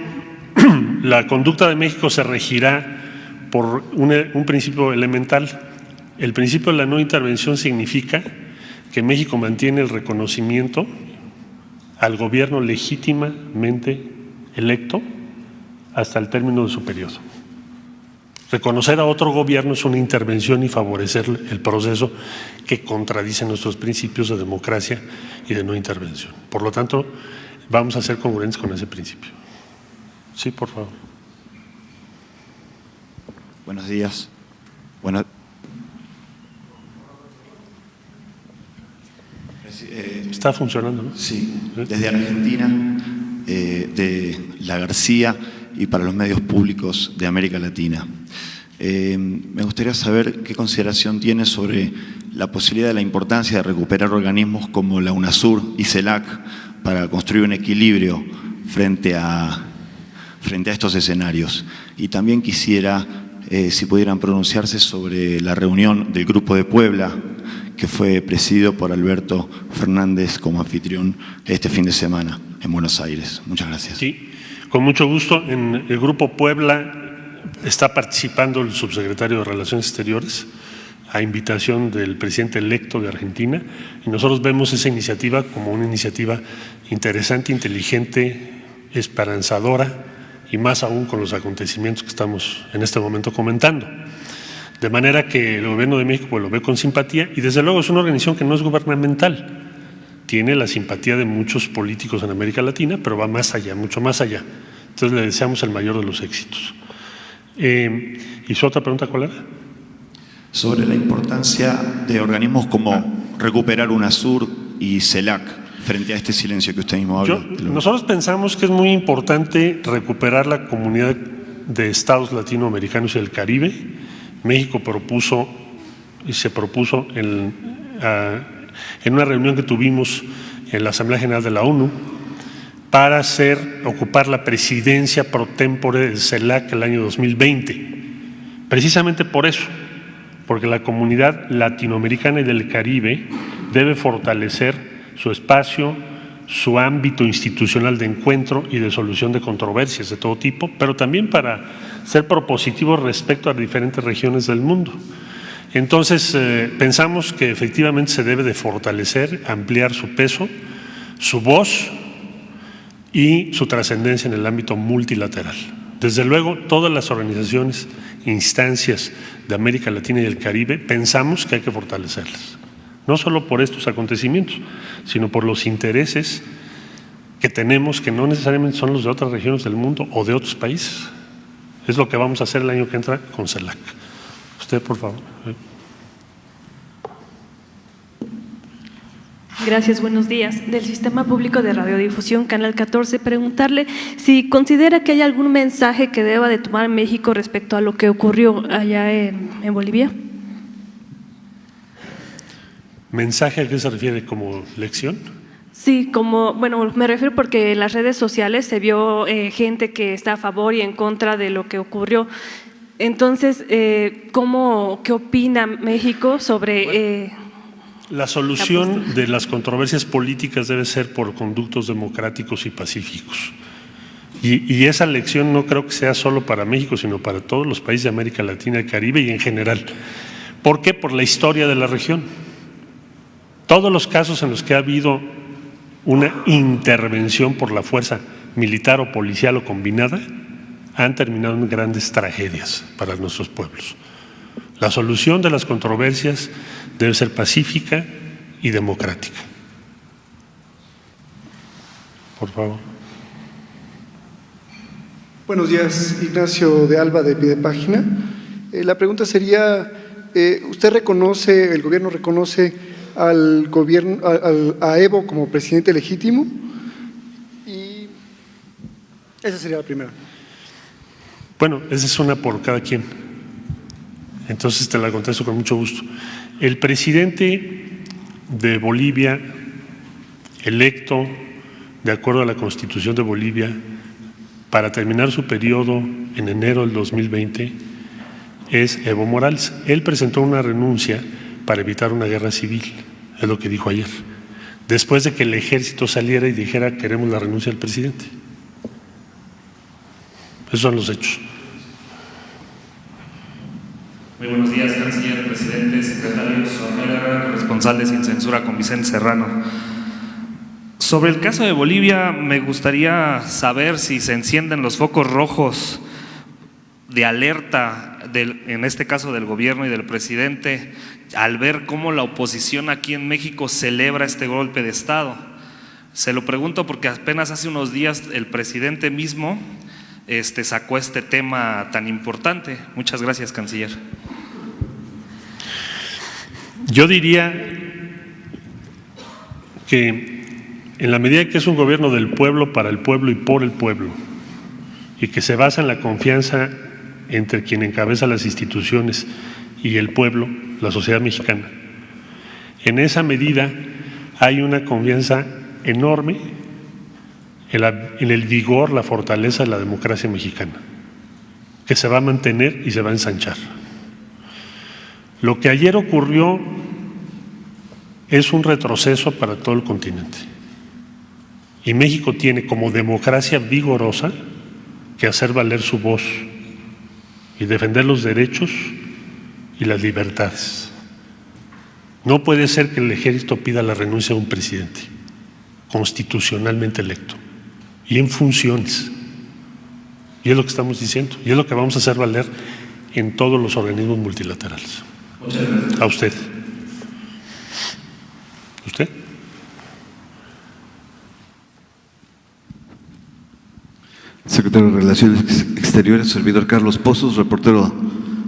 la conducta de México se regirá por un principio elemental. El principio de la no intervención significa que México mantiene el reconocimiento al gobierno legítimamente electo hasta el término de su periodo. Reconocer a otro gobierno es una intervención y favorecer el proceso que contradice nuestros principios de democracia y de no intervención. Por lo tanto, vamos a ser congruentes con ese principio. Sí, por favor. Buenos días. Está funcionando, ¿no? Sí, desde Argentina, de La García y para los medios públicos de América Latina. Me gustaría saber qué consideración tiene sobre la posibilidad de la importancia de recuperar organismos como la UNASUR y CELAC para construir un equilibrio frente a estos escenarios. Y también quisiera, si pudieran pronunciarse sobre la reunión del Grupo de Puebla, que fue presidido por Alberto Fernández como anfitrión este fin de semana en Buenos Aires. Muchas gracias. Sí, con mucho gusto. En el Grupo Puebla está participando el subsecretario de Relaciones Exteriores a invitación del presidente electo de Argentina, y nosotros vemos esa iniciativa como una iniciativa interesante, inteligente, esperanzadora, y más aún con los acontecimientos que estamos en este momento comentando. De manera que el Gobierno de México pues lo ve con simpatía, y desde luego es una organización que no es gubernamental, tiene la simpatía de muchos políticos en América Latina, pero va más allá, mucho más allá. Entonces le deseamos el mayor de los éxitos. ¿Y su otra pregunta cuál era? Sobre la importancia de organismos como Recuperar UNASUR y CELAC frente a este silencio que usted mismo habla. Nosotros pensamos que es muy importante recuperar la comunidad de estados latinoamericanos y del Caribe. México propuso y se propuso en una reunión que tuvimos en la Asamblea General de la ONU para ocupar la presidencia pro tempore del CELAC el año 2020. Precisamente por eso, porque la comunidad latinoamericana y del Caribe debe fortalecer su espacio, su ámbito institucional de encuentro y de solución de controversias de todo tipo, pero también para ser propositivos respecto a diferentes regiones del mundo. Entonces, pensamos que efectivamente se debe de fortalecer, ampliar su peso, su voz y su trascendencia en el ámbito multilateral. Desde luego, todas las organizaciones, instancias de América Latina y el Caribe, pensamos que hay que fortalecerlas, no solo por estos acontecimientos, sino por los intereses que tenemos, que no necesariamente son los de otras regiones del mundo o de otros países. Es lo que vamos a hacer el año que entra con CELAC. Usted, por favor. Gracias, buenos días. Del Sistema Público de Radiodifusión, Canal 14, preguntarle si considera que hay algún mensaje que deba de tomar México respecto a lo que ocurrió allá en Bolivia. ¿Mensaje a qué se refiere? ¿Como lección? Sí, bueno, me refiero porque en las redes sociales se vio gente que está a favor y en contra de lo que ocurrió. Entonces, ¿qué opina México sobre… La solución de las controversias políticas debe ser por conductos democráticos y pacíficos. Y esa lección no creo que sea solo para México, sino para todos los países de América Latina y el Caribe y en general. ¿Por qué? Por la historia de la región. Todos los casos en los que ha habido una intervención por la fuerza militar o policial o combinada han terminado en grandes tragedias para nuestros pueblos. La solución de las controversias debe ser pacífica y democrática. Por favor. Buenos días, Ignacio de Alba, de Pidepágina. La pregunta sería, ¿usted reconoce, el gobierno reconoce al gobierno, a Evo como presidente legítimo? Y esa sería la primera. Bueno, esa es una por cada quien. Entonces te la contesto con mucho gusto. El presidente de Bolivia, electo de acuerdo a la Constitución de Bolivia, para terminar su periodo en enero del 2020, es Evo Morales. Él presentó una renuncia para evitar una guerra civil, es lo que dijo ayer, después de que el ejército saliera y dijera queremos la renuncia del presidente. Esos son los hechos. Muy buenos días, canciller, presidente, secretarios, corresponsal de Sin Censura con Vicente Serrano. Sobre el caso de Bolivia, me gustaría saber si se encienden los focos rojos de alerta, en este caso del gobierno y del presidente, al ver cómo la oposición aquí en México celebra este golpe de Estado? Se lo pregunto porque apenas hace unos días el presidente mismo sacó este tema tan importante. Muchas gracias, canciller. Yo diría que en la medida que es un gobierno del pueblo, para el pueblo y por el pueblo, y que se basa en la confianza entre quien encabeza las instituciones y el pueblo, la sociedad mexicana, en esa medida hay una confianza enorme en el vigor, la fortaleza de la democracia mexicana, que se va a mantener y se va a ensanchar. Lo que ayer ocurrió es un retroceso para todo el continente. Y México tiene como democracia vigorosa que hacer valer su voz y defender los derechos y las libertades. No puede ser que el ejército pida la renuncia de un presidente constitucionalmente electo y en funciones. Y es lo que estamos diciendo, y es lo que vamos a hacer valer en todos los organismos multilaterales. Muchas gracias. A usted. ¿Usted? Secretario de Relaciones Exteriores, servidor Carlos Pozos, reportero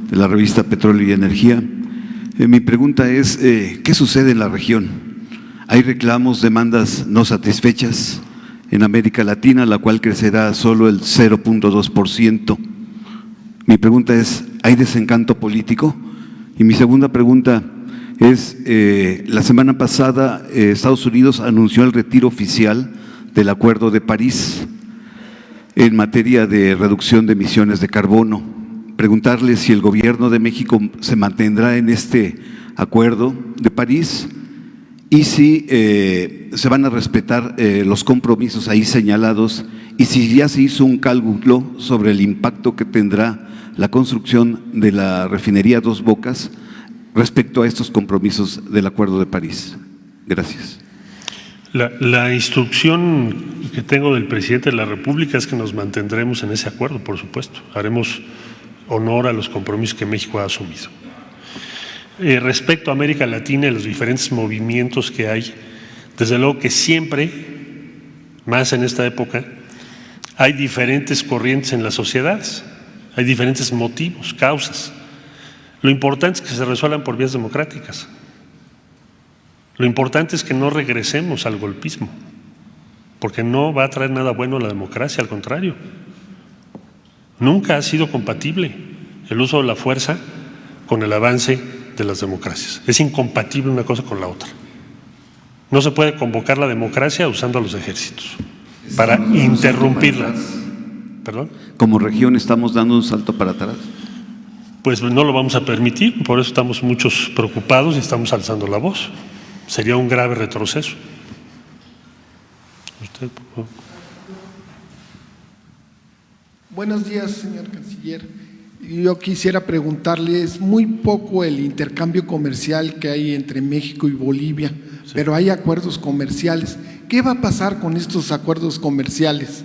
de la revista Petróleo y Energía. Mi pregunta es, ¿qué sucede en la región? ¿Hay reclamos, demandas no satisfechas en América Latina, la cual crecerá solo el 0.2%? Mi pregunta es, ¿hay desencanto político? Y mi segunda pregunta es, la semana pasada Estados Unidos anunció el retiro oficial del Acuerdo de París en materia de reducción de emisiones de carbono. Preguntarle si el gobierno de México se mantendrá en este Acuerdo de París y si se van a respetar los compromisos ahí señalados y si ya se hizo un cálculo sobre el impacto que tendrá la construcción de la refinería Dos Bocas respecto a estos compromisos del Acuerdo de París. Gracias. La instrucción que tengo del presidente de la República es que nos mantendremos en ese acuerdo, por supuesto. Haremos honor a los compromisos que México ha asumido. Respecto a América Latina y los diferentes movimientos que hay, desde luego que siempre, más en esta época, hay diferentes corrientes en las sociedades, hay diferentes motivos, causas. Lo importante es que se resuelvan por vías democráticas. Lo importante es que no regresemos al golpismo, porque no va a traer nada bueno a la democracia, al contrario. Nunca ha sido compatible el uso de la fuerza con el avance de las democracias. Es incompatible una cosa con la otra. No se puede convocar la democracia usando a los ejércitos para interrumpirla. ¿Perdón? Como región estamos dando un salto para atrás. Pues no lo vamos a permitir, por eso estamos muchos preocupados y estamos alzando la voz. Sería un grave retroceso. ¿Usted, por favor? Buenos días, señor canciller. Yo quisiera preguntarle, es muy poco el intercambio comercial que hay entre México y Bolivia, sí, pero hay acuerdos comerciales. ¿Qué va a pasar con estos acuerdos comerciales?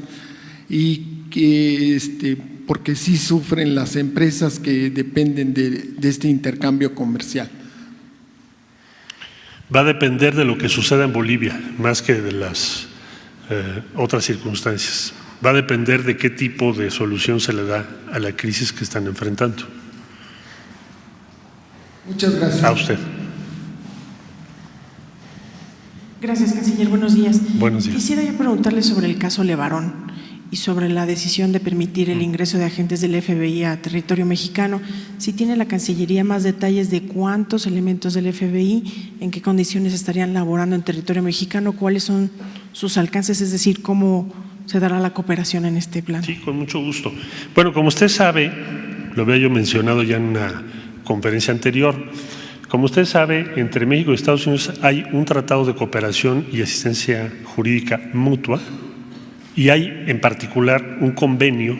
Y que porque sí sufren las empresas que dependen de este intercambio comercial. Va a depender de lo que suceda en Bolivia, más que de las otras circunstancias. Va a depender de qué tipo de solución se le da a la crisis que están enfrentando. Muchas gracias. A usted. Gracias, canciller. Buenos días. Buenos días. Quisiera yo preguntarle sobre el caso Levarón y sobre la decisión de permitir el ingreso de agentes del FBI a territorio mexicano. Si tiene la Cancillería más detalles de cuántos elementos del FBI, en qué condiciones estarían laborando en territorio mexicano, cuáles son sus alcances, es decir, cómo se dará la cooperación en este plan. Sí, con mucho gusto. Bueno, como usted sabe, lo había yo mencionado ya en una conferencia anterior, como usted sabe, entre México y Estados Unidos hay un tratado de cooperación y asistencia jurídica mutua y hay en particular un convenio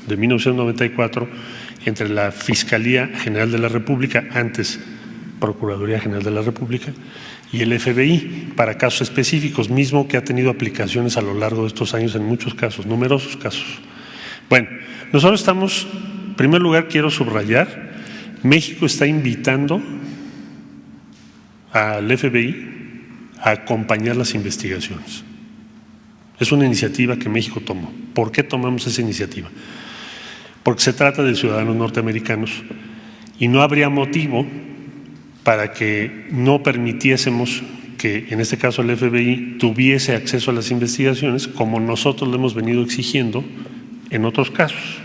de 1994 entre la Fiscalía General de la República, antes Procuraduría General de la República, y el FBI para casos específicos, mismo que ha tenido aplicaciones a lo largo de estos años en muchos casos, numerosos casos. Bueno, nosotros estamos en primer lugar, quiero subrayar, México está invitando al FBI a acompañar las investigaciones. Es una iniciativa que México tomó. ¿Por qué tomamos esa iniciativa? Porque se trata de ciudadanos norteamericanos y no habría motivo para que no permitiésemos que, en este caso, el FBI tuviese acceso a las investigaciones como nosotros lo hemos venido exigiendo en otros casos.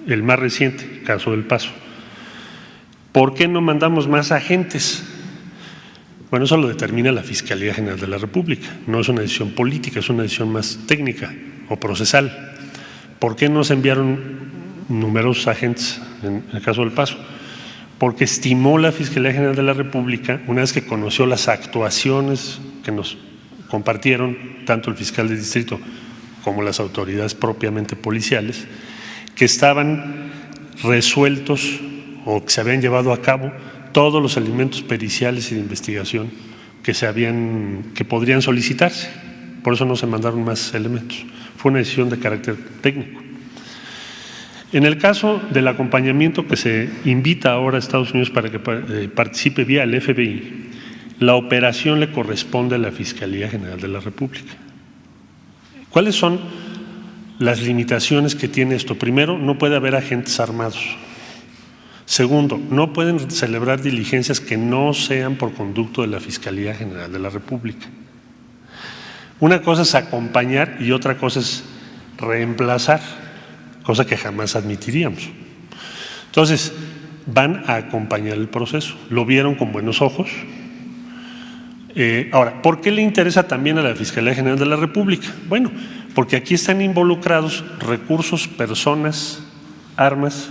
El más reciente, el caso del Paso. ¿Por qué no mandamos más agentes? Bueno, eso lo determina la Fiscalía General de la República. No es una decisión política, es una decisión más técnica o procesal. ¿Por qué no se enviaron numerosos agentes en el caso del Paso? Porque estimó la Fiscalía General de la República, una vez que conoció las actuaciones que nos compartieron tanto el fiscal de distrito como las autoridades propiamente policiales, que estaban resueltos o que se habían llevado a cabo todos los elementos periciales y de investigación que podrían solicitarse. Por eso no se mandaron más elementos. Fue una decisión de carácter técnico. En el caso del acompañamiento que se invita ahora a Estados Unidos para que participe vía el FBI, la operación le corresponde a la Fiscalía General de la República. ¿Cuáles son las limitaciones que tiene esto? Primero, no puede haber agentes armados. Segundo, no pueden celebrar diligencias que no sean por conducto de la Fiscalía General de la República. Una cosa es acompañar y otra cosa es reemplazar, cosa que jamás admitiríamos. Entonces, van a acompañar el proceso. Lo vieron con buenos ojos. Ahora, ¿por qué le interesa también a la Fiscalía General de la República? Bueno, porque aquí están involucrados recursos, personas, armas,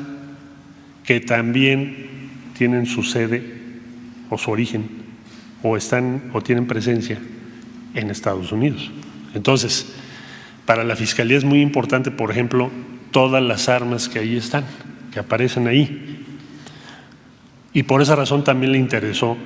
que también tienen su sede o su origen o tienen presencia en Estados Unidos. Entonces, para la Fiscalía es muy importante, por ejemplo, todas las armas que ahí están, que aparecen ahí. Y por esa razón también le interesó,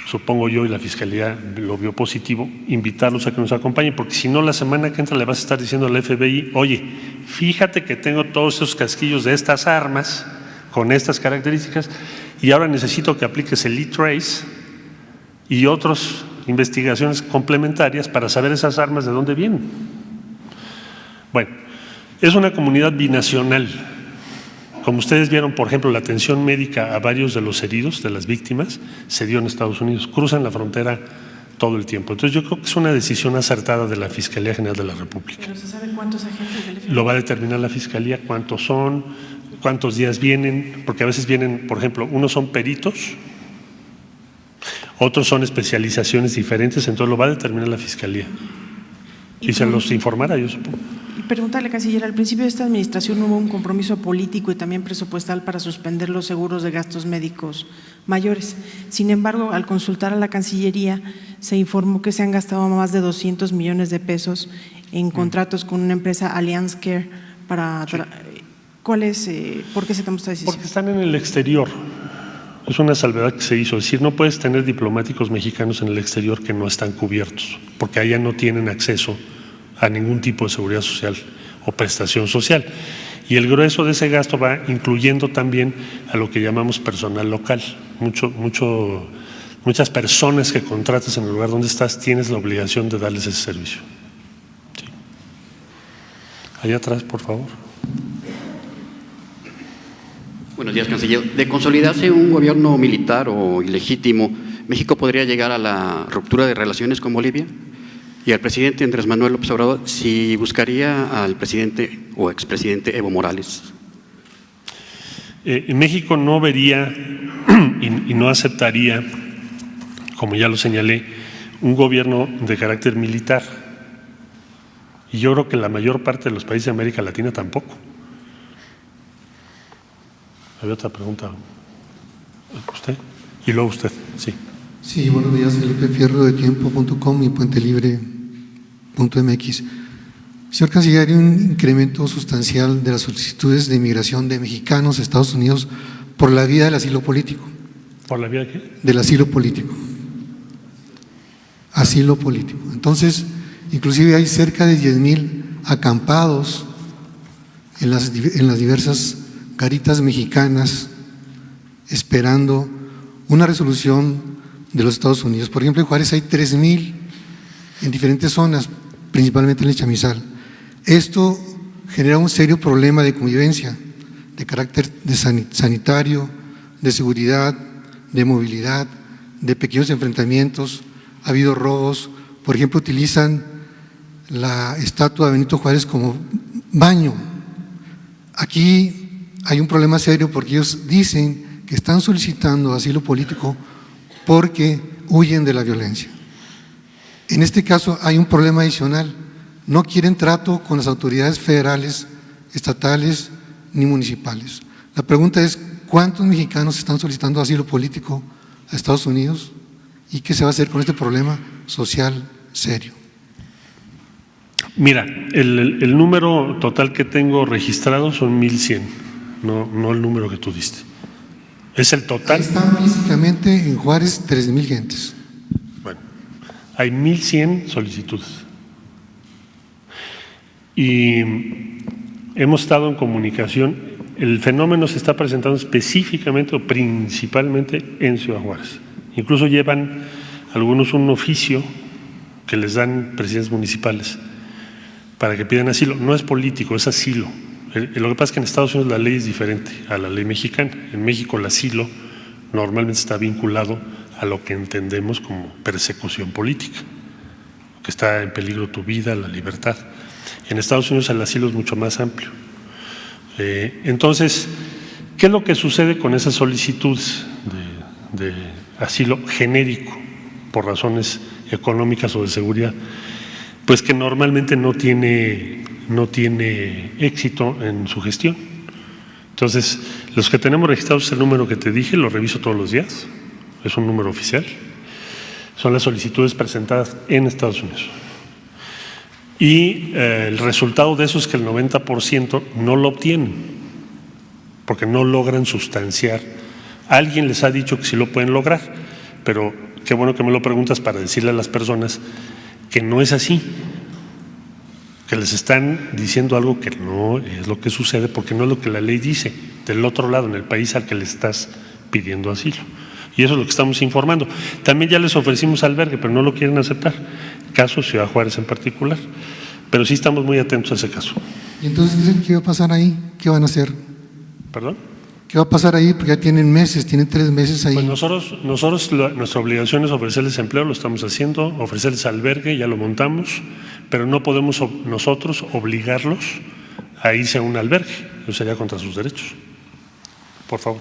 supongo yo, y la Fiscalía lo vio positivo, invitarlos a que nos acompañen, porque si no, la semana que entra le vas a estar diciendo al FBI, oye, fíjate que tengo todos esos casquillos de estas armas con estas características y ahora necesito que apliques el E-Trace y otras investigaciones complementarias para saber esas armas de dónde vienen. Bueno, es una comunidad binacional. Como ustedes vieron, por ejemplo, la atención médica a varios de los heridos, de las víctimas, se dio en Estados Unidos. Cruzan la frontera todo el tiempo. Entonces yo creo que es una decisión acertada de la Fiscalía General de la República. ¿Pero se sabe cuántos agentes del FBI? Lo va a determinar la Fiscalía, cuántos son, cuántos días vienen, porque a veces vienen, por ejemplo, unos son peritos, otros son especializaciones diferentes, entonces lo va a determinar la Fiscalía. Y se los informará, yo supongo. Y preguntarle, canciller, al principio de esta administración hubo un compromiso político y también presupuestal para suspender los seguros de gastos médicos mayores. Sin embargo, al consultar a la Cancillería, se informó que se han gastado más de 200 millones de pesos en contratos con una empresa, Allianz Care, para… ¿Cuál es, por qué se tomó esta decisión? Porque están en el exterior. Es una salvedad que se hizo. Es decir, no puedes tener diplomáticos mexicanos en el exterior que no están cubiertos, porque allá no tienen acceso a ningún tipo de seguridad social o prestación social. Y el grueso de ese gasto va incluyendo también a lo que llamamos personal local. Muchas personas que contratas en el lugar donde estás, tienes la obligación de darles ese servicio. Sí. Allá atrás, por favor. Buenos días, canciller. De consolidarse un gobierno militar o ilegítimo, ¿México podría llegar a la ruptura de relaciones con Bolivia? Y al presidente Andrés Manuel López Obrador, si buscaría al presidente o expresidente Evo Morales. México no vería y no aceptaría, como ya lo señalé, un gobierno de carácter militar. Y yo creo que la mayor parte de los países de América Latina tampoco. ¿Había otra pregunta? ¿Usted? Y luego usted, sí. Sí, buenos días, Felipe Fierro de Tiempo.com y PuenteLibre.mx. Señor Canciller, hay un incremento sustancial de las solicitudes de inmigración de mexicanos a Estados Unidos por la vía del asilo político. ¿Por la vía de qué? Del asilo político. Asilo político. Entonces, inclusive hay cerca de 10,000 acampados en las diversas caritas mexicanas esperando una resolución de los Estados Unidos. Por ejemplo, en Juárez hay 3,000 en diferentes zonas, principalmente en el Chamizal. Esto genera un serio problema de convivencia, de carácter sanitario, de seguridad, de movilidad, de pequeños enfrentamientos. Ha habido robos, por ejemplo, utilizan la estatua de Benito Juárez como baño. Aquí hay un problema serio porque ellos dicen que están solicitando asilo político porque huyen de la violencia. En este caso hay un problema adicional. No quieren trato con las autoridades federales, estatales ni municipales. La pregunta es, ¿cuántos mexicanos están solicitando asilo político a Estados Unidos? ¿Y qué se va a hacer con este problema social serio? Mira, el número total que tengo registrado son 1,100, no el número que tú diste. Es el total. Están físicamente en Juárez 3,000 gentes. Bueno, hay 1,100 solicitudes. Y hemos estado en comunicación. El fenómeno se está presentando específicamente o principalmente en Ciudad Juárez. Incluso llevan algunos un oficio que les dan presidentes municipales para que pidan asilo. No es político, es asilo. Lo que pasa es que en Estados Unidos la ley es diferente a la ley mexicana. En México el asilo normalmente está vinculado a lo que entendemos como persecución política, que está en peligro tu vida, la libertad. En Estados Unidos el asilo es mucho más amplio. Entonces, ¿qué es lo que sucede con esas solicitudes de asilo genérico por razones económicas o de seguridad? Pues que normalmente no tiene éxito en su gestión. Entonces, los que tenemos registrados es el número que te dije, lo reviso todos los días, es un número oficial, son las solicitudes presentadas en Estados Unidos. Y el resultado de eso es que el 90% no lo obtienen, porque no logran sustanciar. Alguien les ha dicho que sí lo pueden lograr, pero qué bueno que me lo preguntas para decirle a las personas que no es así, que les están diciendo algo que no es lo que sucede, porque no es lo que la ley dice del otro lado, en el país al que le estás pidiendo asilo. Y eso es lo que estamos informando. También ya les ofrecimos albergue, pero no lo quieren aceptar, caso Ciudad Juárez en particular, pero sí estamos muy atentos a ese caso. ¿Y entonces qué va a pasar ahí? ¿Qué van a hacer? ¿Perdón? ¿Qué va a pasar ahí? Porque ya tienen meses, tienen 3 meses ahí. Pues nosotros nuestra obligación es ofrecerles empleo, lo estamos haciendo, ofrecerles albergue, ya lo montamos, pero no podemos nosotros obligarlos a irse a un albergue, eso sería contra sus derechos. Por favor.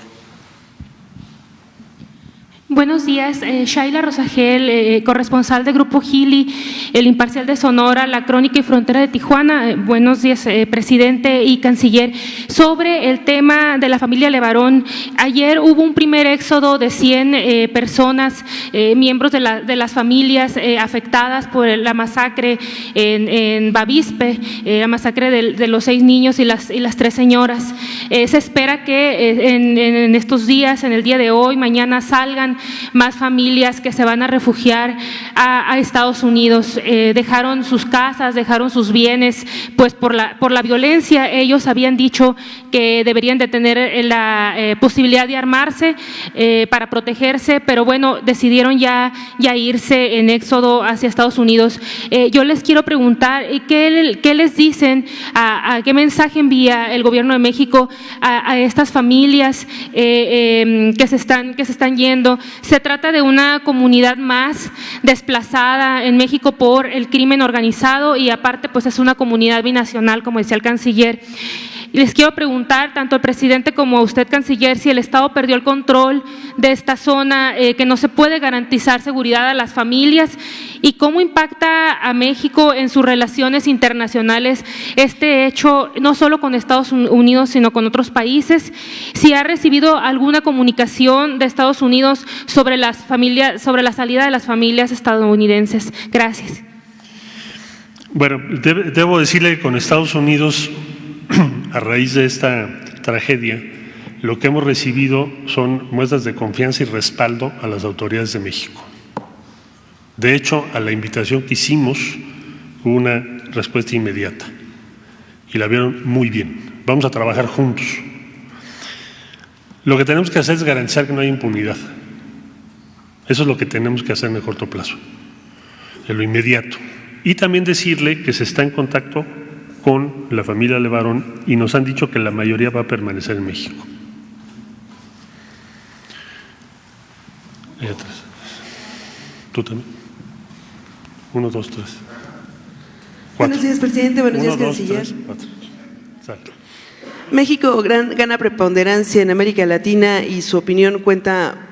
Buenos días, Shaila Rosagel, corresponsal de Grupo Gili, El Imparcial de Sonora, La Crónica y Frontera de Tijuana. Buenos días, presidente y canciller. Sobre el tema de la familia Levarón, ayer hubo un primer éxodo de 100 personas, miembros de las familias afectadas por la masacre en Bavispe, la masacre de los 6 niños y las 3 señoras. Se espera que en estos días, en el día de hoy, mañana salgan más familias que se van a refugiar a Estados Unidos. Dejaron sus casas, dejaron sus bienes, pues por la violencia. Ellos habían dicho que deberían de tener la posibilidad de armarse para protegerse, pero bueno, decidieron ya irse en éxodo hacia Estados Unidos. Yo les quiero preguntar, ¿qué les dicen, qué mensaje envía el gobierno de México a estas familias que se están yendo? Se trata de una comunidad más desplazada en México por el crimen organizado y aparte pues es una comunidad binacional, como decía el canciller. Les quiero preguntar, tanto al presidente como a usted, canciller, si el Estado perdió el control de esta zona, que no se puede garantizar seguridad a las familias, y cómo impacta a México en sus relaciones internacionales este hecho, no solo con Estados Unidos, sino con otros países. Si ha recibido alguna comunicación de Estados Unidos sobre la salida de las familias estadounidenses. Gracias. Bueno, debo decirle que con Estados Unidos, a raíz de esta tragedia, lo que hemos recibido son muestras de confianza y respaldo a las autoridades de México. De hecho, a la invitación que hicimos hubo una respuesta inmediata y la vieron muy bien. Vamos a trabajar juntos. Lo que tenemos que hacer es garantizar que no haya impunidad. Eso es lo que tenemos que hacer en el corto plazo, en lo inmediato. Y también decirle que se está en contacto con la familia Levarón y nos han dicho que la mayoría va a permanecer en México. Ahí atrás. ¿Tú también? 1, 2, 3. Buenos días, presidente. Buenos días, canciller. 3, 4. Exacto. México gana preponderancia en América Latina y su opinión cuenta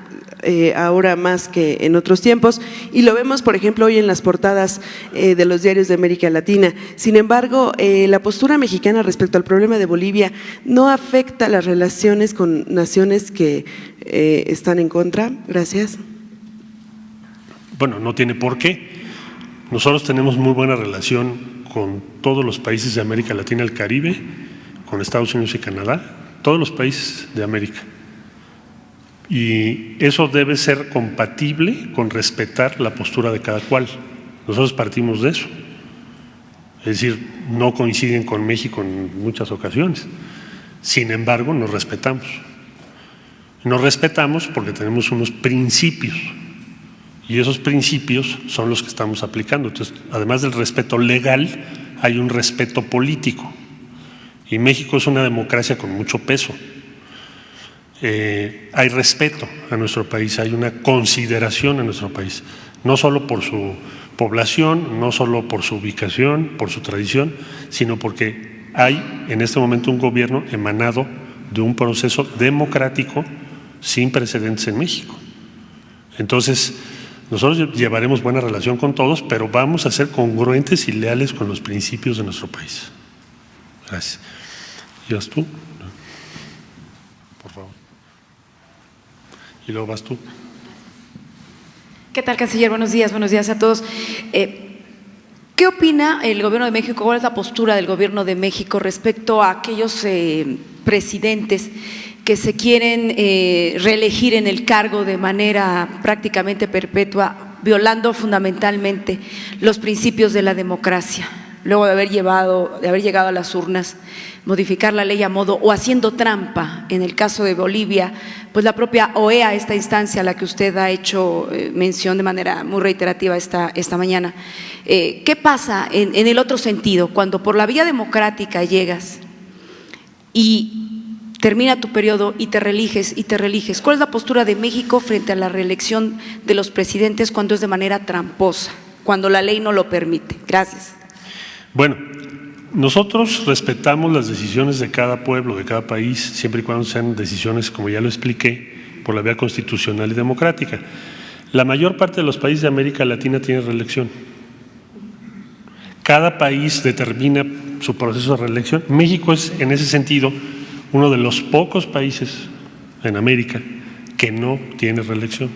ahora más que en otros tiempos, y lo vemos, por ejemplo, hoy en las portadas de los diarios de América Latina. Sin embargo, la postura mexicana respecto al problema de Bolivia no afecta las relaciones con naciones que están en contra. Gracias. Bueno, no tiene por qué. Nosotros tenemos muy buena relación con todos los países de América Latina, el Caribe, con Estados Unidos y Canadá, todos los países de América. Y eso debe ser compatible con respetar la postura de cada cual. Nosotros partimos de eso. Es decir, no coinciden con México en muchas ocasiones. Sin embargo, nos respetamos. Nos respetamos porque tenemos unos principios. Y esos principios son los que estamos aplicando. Entonces, además del respeto legal, hay un respeto político. Y México es una democracia con mucho peso. Hay respeto a nuestro país, hay una consideración a nuestro país, no solo por su población, no solo por su ubicación, por su tradición, sino porque hay en este momento un gobierno emanado de un proceso democrático sin precedentes en México. Entonces, nosotros llevaremos buena relación con todos, pero vamos a ser congruentes y leales con los principios de nuestro país. Gracias. ¿Y vas tú? Por favor. Y luego vas tú. ¿Qué tal, canciller? Buenos días a todos. ¿Qué opina el Gobierno de México? ¿Cuál es la postura del Gobierno de México respecto a aquellos presidentes que se quieren reelegir en el cargo de manera prácticamente perpetua, violando fundamentalmente los principios de la democracia, luego de haber llegado a las urnas, modificar la ley a modo o haciendo trampa? En el caso de Bolivia, pues la propia OEA, esta instancia a la que usted ha hecho mención de manera muy reiterativa esta mañana. ¿Qué pasa en el otro sentido, cuando por la vía democrática llegas y termina tu periodo y te reeliges? ¿Cuál es la postura de México frente a la reelección de los presidentes cuando es de manera tramposa, cuando la ley no lo permite? Gracias. Bueno, nosotros respetamos las decisiones de cada pueblo, de cada país, siempre y cuando sean decisiones, como ya lo expliqué, por la vía constitucional y democrática. La mayor parte de los países de América Latina tiene reelección. Cada país determina su proceso de reelección. México es, en ese sentido, uno de los pocos países en América que no tiene reelección.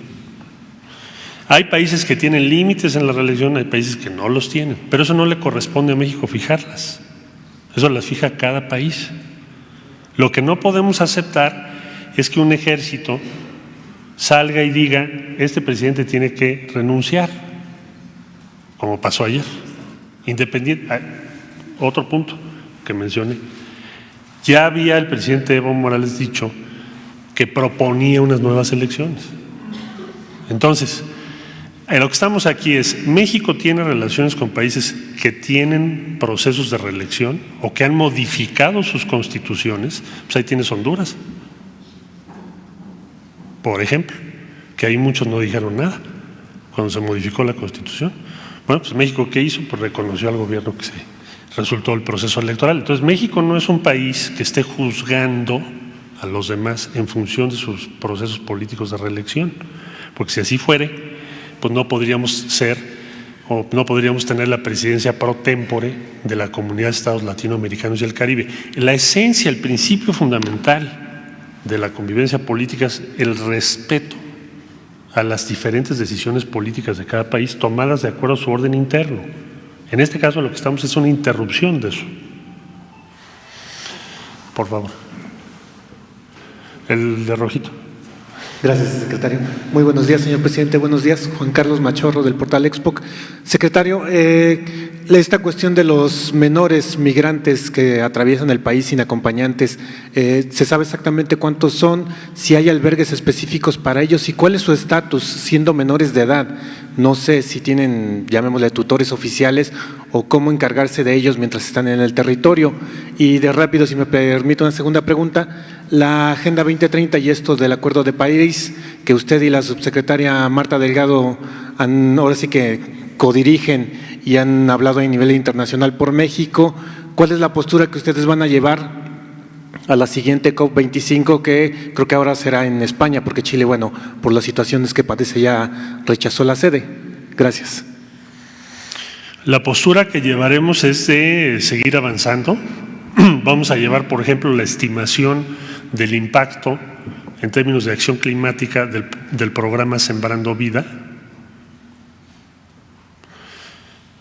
Hay países que tienen límites en la reelección, hay países que no los tienen, pero eso no le corresponde a México fijarlas. Eso las fija cada país. Lo que no podemos aceptar es que un ejército salga y diga: este presidente tiene que renunciar, como pasó ayer. Otro punto que mencioné. Ya había el presidente Evo Morales dicho que proponía unas nuevas elecciones. Entonces, lo que estamos aquí es: México tiene relaciones con países que tienen procesos de reelección o que han modificado sus constituciones. Pues ahí tienes Honduras, por ejemplo, que ahí muchos no dijeron nada cuando se modificó la constitución. Bueno, pues México, ¿qué hizo? Pues reconoció al gobierno que se resultó el proceso electoral. Entonces, México no es un país que esté juzgando a los demás en función de sus procesos políticos de reelección, porque si así fuere, pues no podríamos ser o no podríamos tener la presidencia pro tempore de la Comunidad de Estados Latinoamericanos y el Caribe. La esencia, el principio fundamental de la convivencia política es el respeto a las diferentes decisiones políticas de cada país tomadas de acuerdo a su orden interno. En este caso lo que estamos es una interrupción de eso. Por favor. El de rojito. Gracias, secretario. Muy buenos días, señor presidente. Buenos días, Juan Carlos Machorro, del portal Expoc. Secretario, esta cuestión de los menores migrantes que atraviesan el país sin acompañantes, ¿se sabe exactamente cuántos son? Si hay albergues específicos para ellos y cuál es su estatus siendo menores de edad. No sé si tienen, llamémosle, tutores oficiales o cómo encargarse de ellos mientras están en el territorio. Y de rápido, si me permite una segunda pregunta, la Agenda 2030 y esto del Acuerdo de París, que usted y la subsecretaria Marta Delgado ahora sí que codirigen y han hablado a nivel internacional por México, ¿cuál es la postura que ustedes van a llevar a la siguiente COP25, que creo que ahora será en España, porque Chile, bueno, por las situaciones que padece ya rechazó la sede? Gracias. La postura que llevaremos es de seguir avanzando. Vamos a llevar, por ejemplo, la estimación del impacto en términos de acción climática del programa Sembrando Vida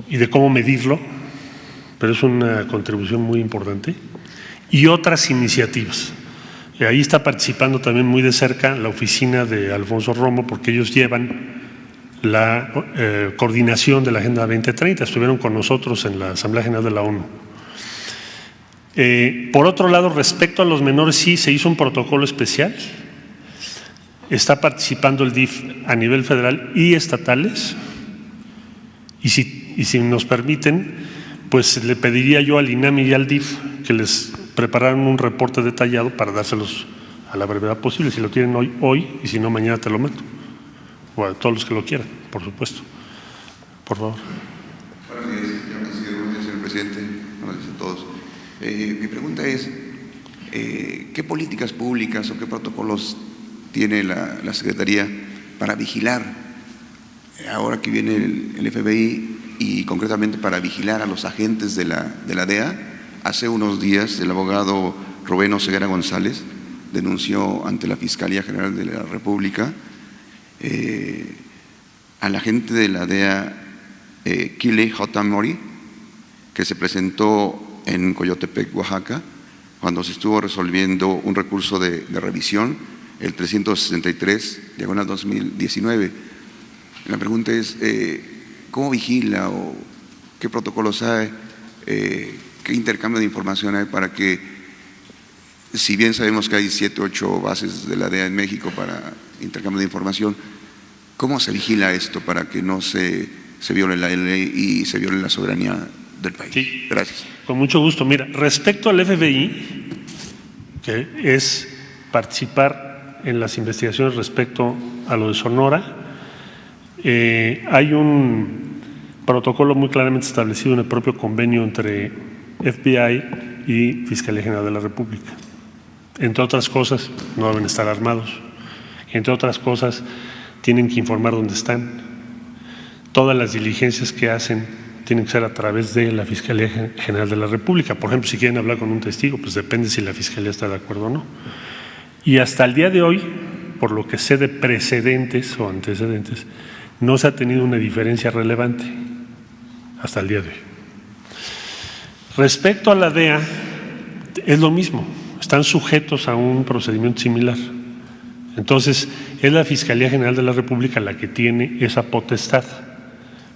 y de cómo medirlo, pero es una contribución muy importante, y otras iniciativas. Ahí está participando también muy de cerca la oficina de Alfonso Romo, porque ellos llevan la coordinación de la Agenda 2030, estuvieron con nosotros en la Asamblea General de la ONU. Por otro lado, respecto a los menores, sí se hizo un protocolo especial, está participando el DIF a nivel federal y estatales, y si nos permiten, pues le pediría yo al INAMI y al DIF que les prepararan un reporte detallado para dárselos a la brevedad posible, si lo tienen hoy, y si no, mañana te lo mando, o a todos los que lo quieran, por supuesto. Por favor. Buenos días, señor presidente. Buenos días a todos. Mi pregunta es, ¿qué políticas públicas o qué protocolos tiene la Secretaría para vigilar, ahora que viene el FBI, y concretamente para vigilar a los agentes de la DEA? Hace unos días el abogado Rubén Oseguera González denunció ante la Fiscalía General de la República al agente de la DEA, Kile J. Mori, que se presentó en Coyotepec, Oaxaca, cuando se estuvo resolviendo un recurso de revisión, el 363/2019. La pregunta es, ¿cómo vigila o qué protocolos hay, qué intercambio de información hay para que, si bien sabemos que hay 7 o 8 bases de la DEA en México para intercambio de información, cómo se vigila esto para que no se viole la ley y se viole la soberanía del país? Sí, gracias. Con mucho gusto. Mira, respecto al FBI, que es participar en las investigaciones respecto a lo de Sonora, hay un protocolo muy claramente establecido en el propio convenio entre FBI y Fiscalía General de la República. Entre otras cosas, no deben estar armados. Entre otras cosas, tienen que informar dónde están. Todas las diligencias que hacen tienen que ser a través de la Fiscalía General de la República. Por ejemplo, si quieren hablar con un testigo, pues depende si la Fiscalía está de acuerdo o no. Y hasta el día de hoy, por lo que sé de precedentes o antecedentes, no se ha tenido una diferencia relevante hasta el día de hoy. Respecto a la DEA, es lo mismo, están sujetos a un procedimiento similar. Entonces, es la Fiscalía General de la República la que tiene esa potestad,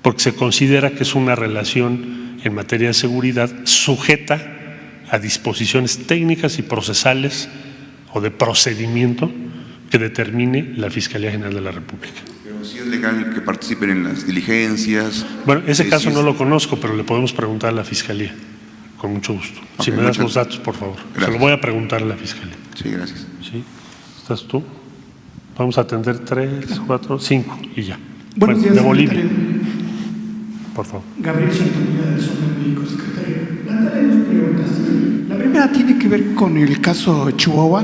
porque se considera que es una relación en materia de seguridad sujeta a disposiciones técnicas y procesales o de procedimiento que determine la Fiscalía General de la República. Pero sí es legal que participen en las diligencias. Bueno, ese caso no lo conozco, pero le podemos preguntar a la Fiscalía, con mucho gusto. Si me das los datos, por favor. Se lo voy a preguntar a la Fiscalía. Sí, gracias. ¿Sí? ¿Estás tú? Vamos a atender 3, 4, 5 y ya. Buenos días, de Bolivia. secretario. Por favor. Gabriel Santonía del Sol de México, secretario. Plantearle dos preguntas. La primera tiene que ver con el caso Chihuahua,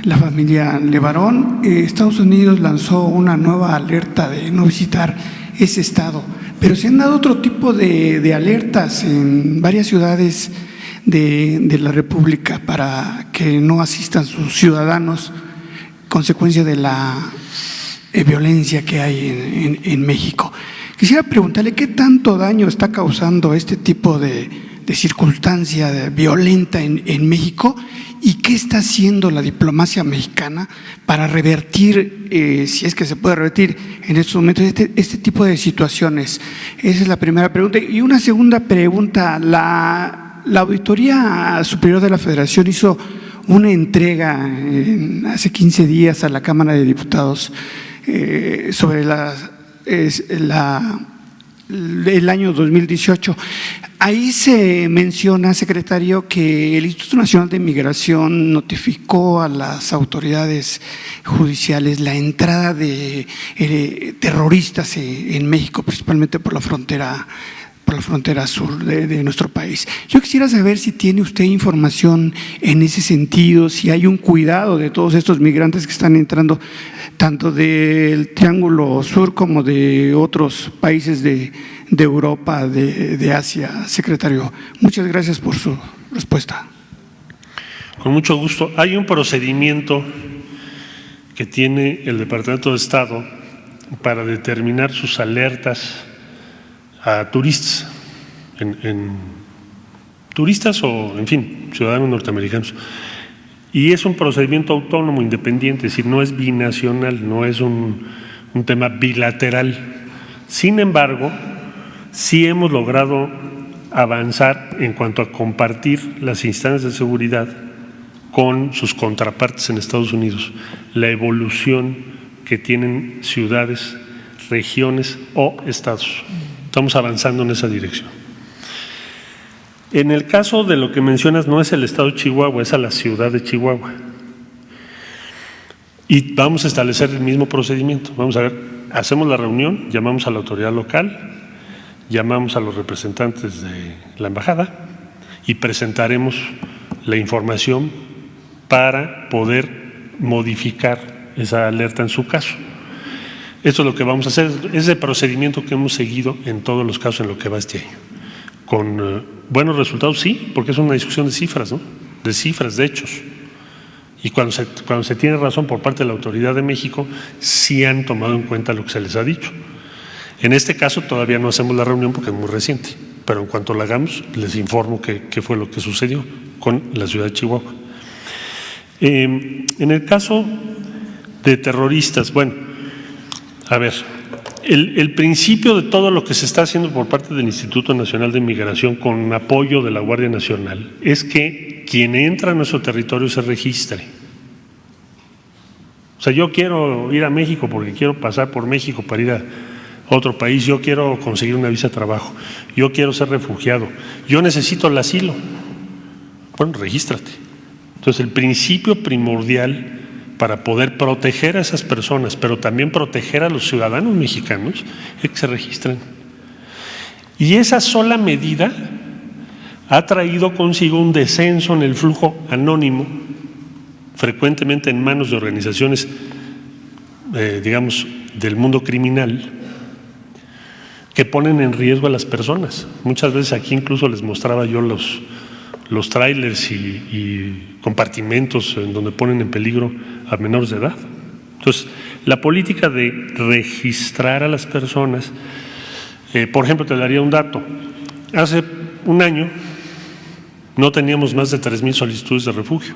la familia Levarón. Estados Unidos lanzó una nueva alerta de no visitar ese estado, pero se han dado otro tipo de alertas en varias ciudades de la República para que no asistan sus ciudadanos, consecuencia de la violencia que hay en México. Quisiera preguntarle qué tanto daño está causando este tipo de circunstancia violenta en México, y qué está haciendo la diplomacia mexicana para revertir, si es que se puede revertir en estos momentos, este tipo de situaciones. Esa es la primera pregunta. Y una segunda pregunta, la Auditoría Superior de la Federación hizo una entrega hace 15 días a la Cámara de Diputados sobre el año 2018. Ahí se menciona, secretario, que el Instituto Nacional de Migración notificó a las autoridades judiciales la entrada de terroristas en México, principalmente por la frontera sur de nuestro país. Yo quisiera saber si tiene usted información en ese sentido, si hay un cuidado de todos estos migrantes que están entrando tanto del Triángulo Sur como de otros países de Europa, de Asia. Secretario, muchas gracias por su respuesta. Con mucho gusto. Hay un procedimiento que tiene el Departamento de Estado para determinar sus alertas a turistas, turistas o, en fin, ciudadanos norteamericanos. Y es un procedimiento autónomo, independiente, es decir, no es binacional, no es un tema bilateral. Sin embargo, sí hemos logrado avanzar en cuanto a compartir las instancias de seguridad con sus contrapartes en Estados Unidos, la evolución que tienen ciudades, regiones o estados. Estamos avanzando en esa dirección. En el caso de lo que mencionas, no es el estado de Chihuahua, es a la ciudad de Chihuahua. Y vamos a establecer el mismo procedimiento. Vamos a ver, hacemos la reunión, llamamos a la autoridad local, llamamos a los representantes de la embajada y presentaremos la información para poder modificar esa alerta en su caso. Esto es lo que vamos a hacer, es el procedimiento que hemos seguido en todos los casos en lo que va este año. Con buenos resultados, sí, porque es una discusión de cifras, ¿no? De cifras, de hechos. Y cuando se tiene razón por parte de la Autoridad de México, sí han tomado en cuenta lo que se les ha dicho. En este caso todavía no hacemos la reunión porque es muy reciente, pero en cuanto la hagamos, les informo qué fue lo que sucedió con la ciudad de Chihuahua. En el caso de terroristas, bueno, a ver, el principio de todo lo que se está haciendo por parte del Instituto Nacional de Migración con apoyo de la Guardia Nacional es que quien entra a nuestro territorio se registre. O sea, yo quiero ir a México porque quiero pasar por México para ir a otro país, yo quiero conseguir una visa de trabajo, yo quiero ser refugiado, yo necesito el asilo. Bueno, regístrate. Entonces, el principio primordial para poder proteger a esas personas, pero también proteger a los ciudadanos mexicanos, es que se registren. Y esa sola medida ha traído consigo un descenso en el flujo anónimo, frecuentemente en manos de organizaciones, digamos, del mundo criminal, que ponen en riesgo a las personas. Muchas veces aquí incluso les mostraba yo los trailers y compartimentos en donde ponen en peligro a menores de edad. Entonces, la política de registrar a las personas, por ejemplo, te daría un dato. Hace un año no teníamos más de 3,000 solicitudes de refugio.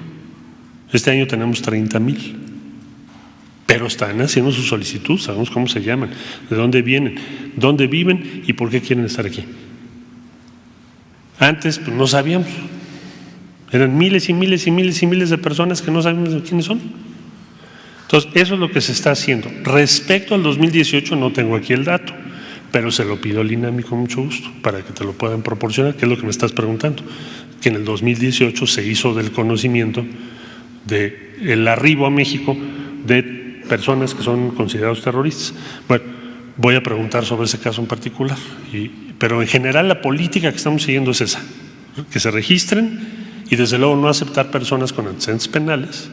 Este año tenemos 30,000. Pero están haciendo su solicitud, sabemos cómo se llaman, de dónde vienen, dónde viven y por qué quieren estar aquí. Antes pues, no sabíamos. Eran miles y miles y miles y miles de personas que no sabemos quiénes son. Entonces, eso es lo que se está haciendo. Respecto al 2018, no tengo aquí el dato, pero se lo pido al INAMI con mucho gusto para que te lo puedan proporcionar, que es lo que me estás preguntando. Que en el 2018 se hizo del conocimiento del arribo a México de personas que son considerados terroristas. Bueno, voy a preguntar sobre ese caso en particular, pero en general la política que estamos siguiendo es esa, que se registren y desde luego no aceptar personas con antecedentes penales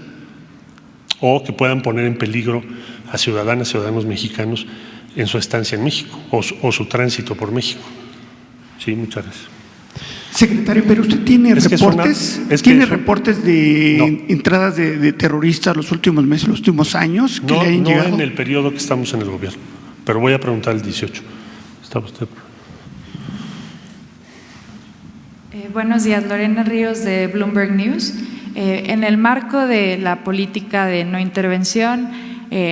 o que puedan poner en peligro a ciudadanas, ciudadanos mexicanos en su estancia en México o su tránsito por México. Sí, muchas gracias. Secretario, pero usted tiene reportes, reportes de entradas de terroristas los últimos meses, los últimos años que le hayan llegado. No en el periodo que estamos en el gobierno, pero voy a preguntar el 18. ¿Está usted? Buenos días, Lorena Ríos de Bloomberg News. En el marco de la política de no intervención,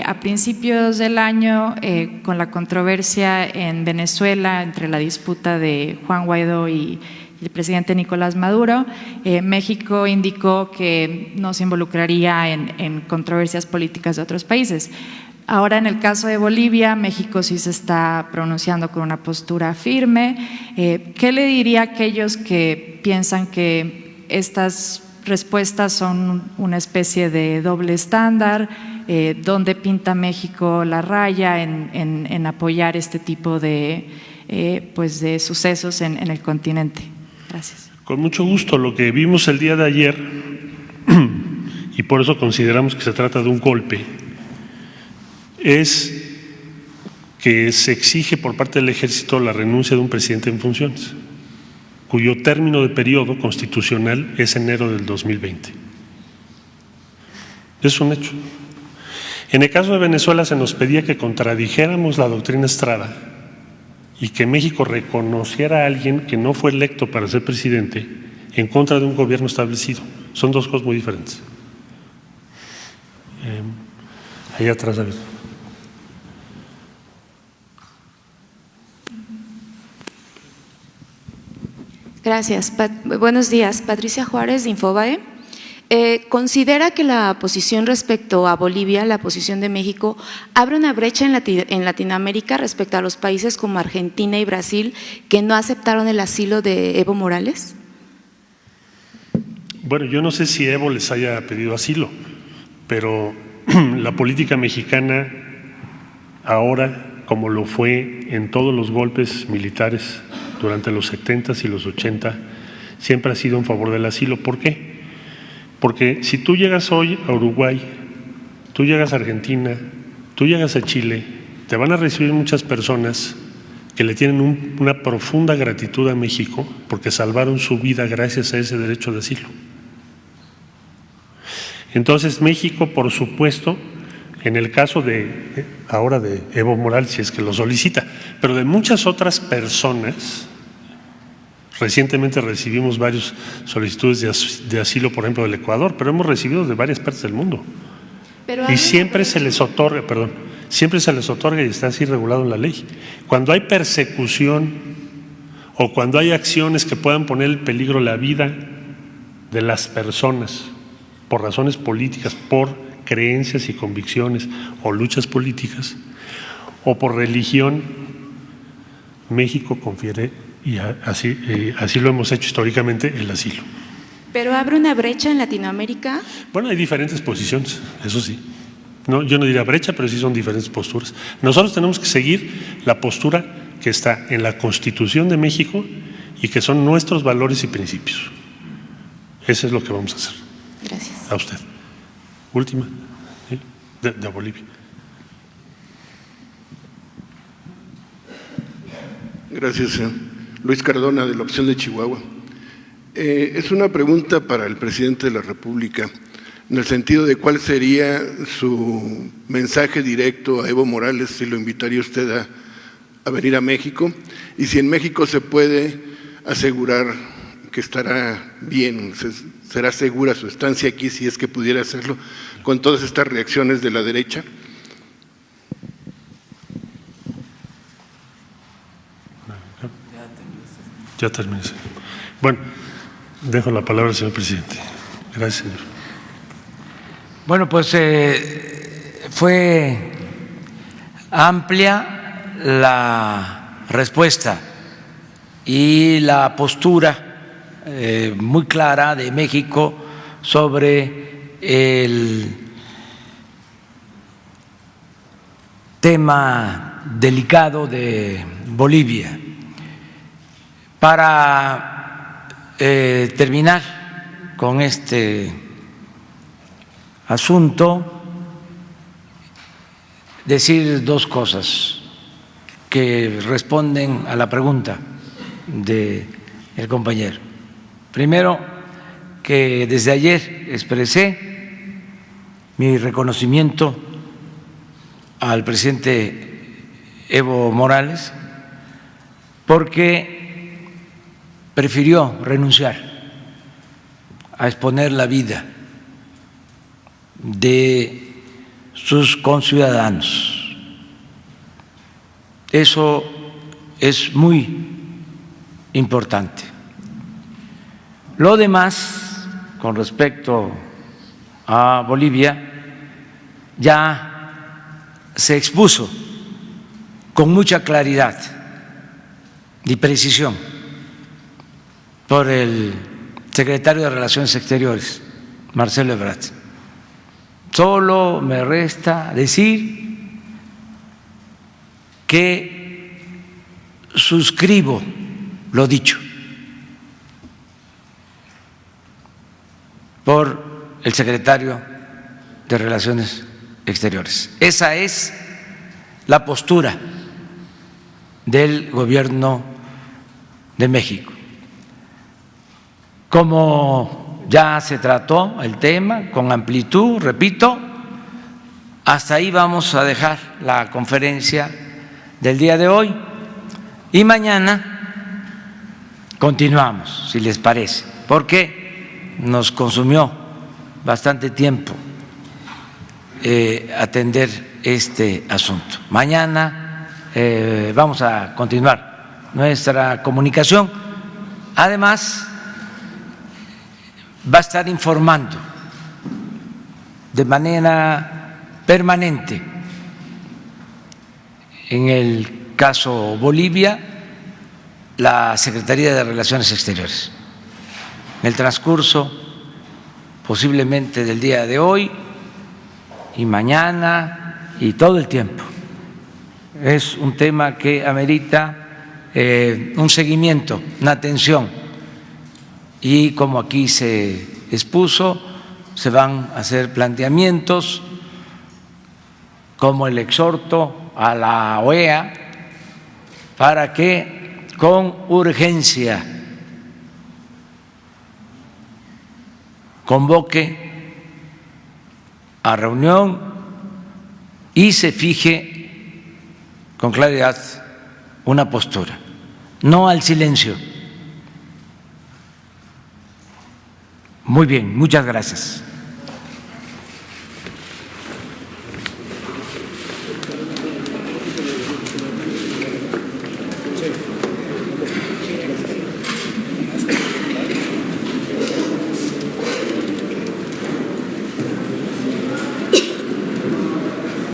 a principios del año, con la controversia en Venezuela entre la disputa de Juan Guaidó y el presidente Nicolás Maduro, México indicó que no se involucraría en controversias políticas de otros países. Ahora, en el caso de Bolivia, México sí se está pronunciando con una postura firme. ¿Qué le diría a aquellos que piensan que estas respuestas son una especie de doble estándar? ¿Dónde pinta México la raya en apoyar este tipo de sucesos en el continente? Gracias. Con mucho gusto. Lo que vimos el día de ayer, y por eso consideramos que se trata de un golpe, es que se exige por parte del Ejército la renuncia de un presidente en funciones, cuyo término de periodo constitucional es enero del 2020. Es un hecho. En el caso de Venezuela se nos pedía que contradijéramos la doctrina Estrada y que México reconociera a alguien que no fue electo para ser presidente en contra de un gobierno establecido. Son dos cosas muy diferentes. Ahí atrás, a ver. Gracias. Buenos días. Patricia Juárez, de Infobae. ¿Considera que la posición respecto a Bolivia, la posición de México, abre una brecha en Latinoamérica respecto a los países como Argentina y Brasil que no aceptaron el asilo de Evo Morales? Bueno, yo no sé si Evo les haya pedido asilo, pero la política mexicana ahora, como lo fue en todos los golpes militares durante los 70s y los 80, siempre ha sido en favor del asilo. ¿Por qué? Porque si tú llegas hoy a Uruguay, tú llegas a Argentina, tú llegas a Chile, te van a recibir muchas personas que le tienen una profunda gratitud a México porque salvaron su vida gracias a ese derecho de asilo. Entonces México, por supuesto, en el caso ahora de Evo Morales, si es que lo solicita, pero de muchas otras personas. Recientemente recibimos varias solicitudes de asilo, por ejemplo, del Ecuador, pero hemos recibido de varias partes del mundo. Y siempre se les otorga, y está así regulado en la ley. Cuando hay persecución o cuando hay acciones que puedan poner en peligro la vida de las personas por razones políticas, por creencias y convicciones o luchas políticas, o por religión, México confiere, y así lo hemos hecho históricamente, el asilo. ¿Pero abre una brecha en Latinoamérica? Bueno, hay diferentes posiciones, eso sí. No, yo no diría brecha, pero sí son diferentes posturas. Nosotros tenemos que seguir la postura que está en la Constitución de México y que son nuestros valores y principios. Eso es lo que vamos a hacer. Gracias. A usted. Última, ¿sí? de Bolivia. Gracias, señor. Luis Cardona, de la opción de Chihuahua. Es una pregunta para el presidente de la República, en el sentido de cuál sería su mensaje directo a Evo Morales, si lo invitaría usted a venir a México, y si en México se puede asegurar que estará bien, será segura su estancia aquí, si es que pudiera hacerlo, con todas estas reacciones de la derecha. Ya terminé. Bueno, dejo la palabra al señor presidente. Gracias, señor. Bueno, pues fue amplia la respuesta y la postura muy clara de México sobre el tema delicado de Bolivia. Para terminar con este asunto, decir dos cosas que responden a la pregunta del compañero. Primero, que desde ayer expresé mi reconocimiento al presidente Evo Morales porque prefirió renunciar a exponer la vida de sus conciudadanos. Eso es muy importante. Lo demás, con respecto a Bolivia, ya se expuso con mucha claridad y precisión por el secretario de Relaciones Exteriores, Marcelo Ebrard. Solo me resta decir que suscribo lo dicho por el secretario de Relaciones Exteriores. Esa es la postura del Gobierno de México. Como ya se trató el tema con amplitud, repito, hasta ahí vamos a dejar la conferencia del día de hoy y mañana continuamos, si les parece, porque nos consumió bastante tiempo atender este asunto. Mañana vamos a continuar nuestra comunicación. Además, va a estar informando de manera permanente. En el caso Bolivia, la Secretaría de Relaciones Exteriores. En el transcurso posiblemente del día de hoy y mañana y todo el tiempo. Es un tema que amerita un seguimiento, una atención, y como aquí se expuso, se van a hacer planteamientos como el exhorto a la OEA para que con urgencia convoque a reunión y se fije con claridad una postura, no al silencio. Muy bien, muchas gracias.